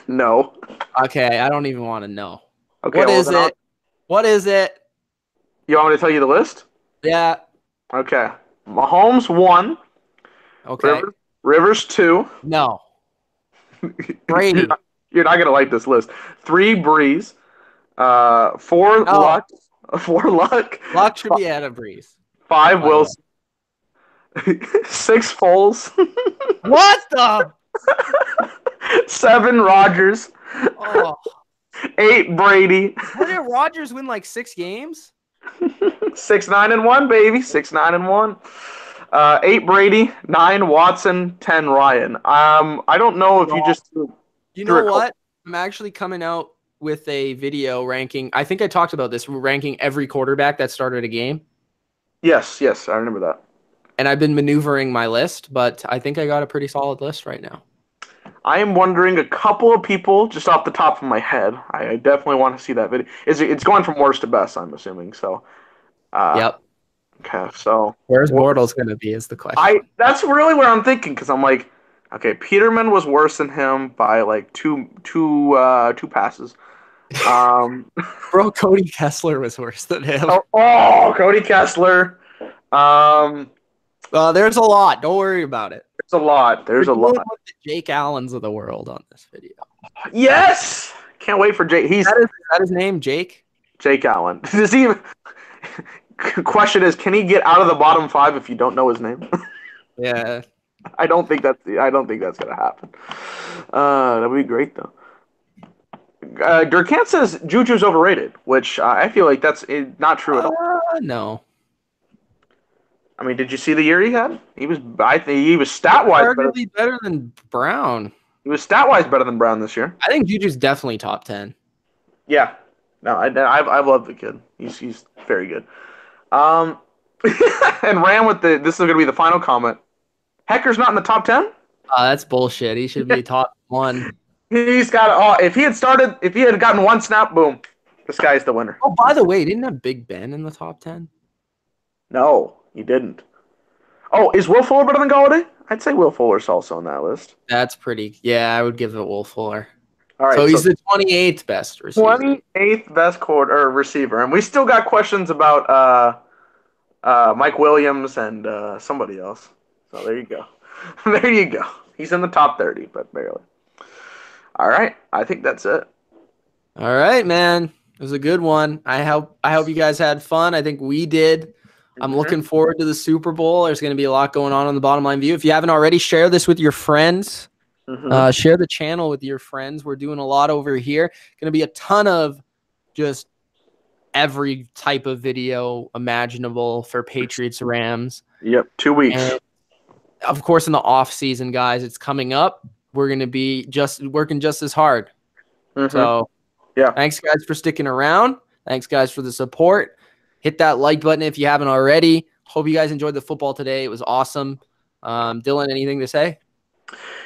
No. Okay, I don't even want to know. Okay, what is it? What is it? You want me to tell you the list? Yeah. Okay. Mahomes 1. Okay. Rivers 2. No. Brady. You're not gonna like this list. 3 Breeze. 4 Luck. 4 Luck. Luck should be out of Breeze. 5 Wilson. 6 Foles. What the? 7 Rodgers. Oh. 8 Brady. What did Rodgers win like 6 games? 6-9-1, baby. 6-9-1. 8 Brady, 9 Watson, 10 Ryan. I don't know if you just. You know what? I'm actually coming out with a video ranking. I think I talked about this, ranking every quarterback that started a game. Yes, I remember that. And I've been maneuvering my list, but I think I got a pretty solid list right now. I am wondering a couple of people just off the top of my head. I definitely want to see that video. It's going from worst to best, I'm assuming. So. Yep. Okay, so where's Bortles going to be is the question. That's really where I'm thinking because I'm like, okay, Peterman was worse than him by like two passes. Bro, Cody Kessler was worse than him. Oh, Cody Kessler. There's a lot. Don't worry about it. There's a lot. There's a lot. The Jake Allens of the world on this video. Yes, can't wait for Jake. Is that his name, Jake? Jake Allen. Does he? Question is, can he get out of the bottom 5 if you don't know his name? Yeah. I don't think that's gonna happen. That would be great though. Durkant says Juju's overrated, which I feel like that's not true at all. No. I mean, did you see the year he had? I think he was stat-wise better than Brown. He was stat-wise better than Brown this year. I think Juju's definitely top 10. Yeah. No, I love the kid. He's very good. And ran with this is going to be the final comment. Hecker's not in the top 10? That's bullshit. He should be top 1. He's got if he had gotten 1 snap, boom. This guy's the winner. Oh, by the way, didn't have Big Ben in the top 10? No, he didn't. Oh, is Will Fuller better than Galladay? I'd say Will Fuller's also on that list. That's pretty. Yeah, I would give it Will Fuller. All right, so he's the 28th best receiver. 28th best receiver. And we still got questions about Mike Williams and somebody else. So there you go. There you go. He's in the top 30, but barely. All right. I think that's it. All right, man. It was a good one. I hope you guys had fun. I think we did. I'm looking forward to the Super Bowl. There's going to be a lot going on the Bottom Line View. If you haven't already, share this with your friends. Share the channel with your friends. We're doing a lot over here. Going to be a ton of just every type of video imaginable for Patriots Rams. Yep, 2 weeks. And of course, in the off season, guys, it's coming up. We're going to be working just as hard. So, yeah. Thanks, guys, for sticking around. Thanks, guys, for the support. Hit that like button if you haven't already. Hope you guys enjoyed the football today. It was awesome. Dylan, anything to say?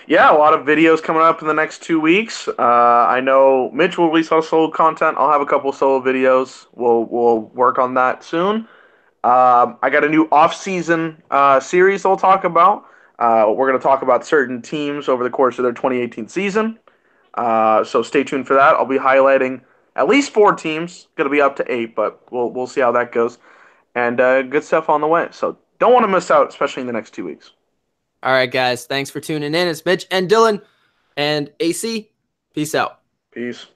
Yeah, a lot of videos coming up in the next 2 weeks. I know Mitch will release our solo content. I'll have a couple solo videos. We'll work on that soon. I got a new off-season series I'll talk about. We're going to talk about certain teams over the course of their 2018 season. So stay tuned for that. I'll be highlighting at least 4 teams. Going to be up to 8, but we'll see how that goes. and good stuff on the way. So don't want to miss out, especially in the next 2 weeks. All right, guys. Thanks for tuning in. It's Mitch and Dylan and AC. Peace out. Peace.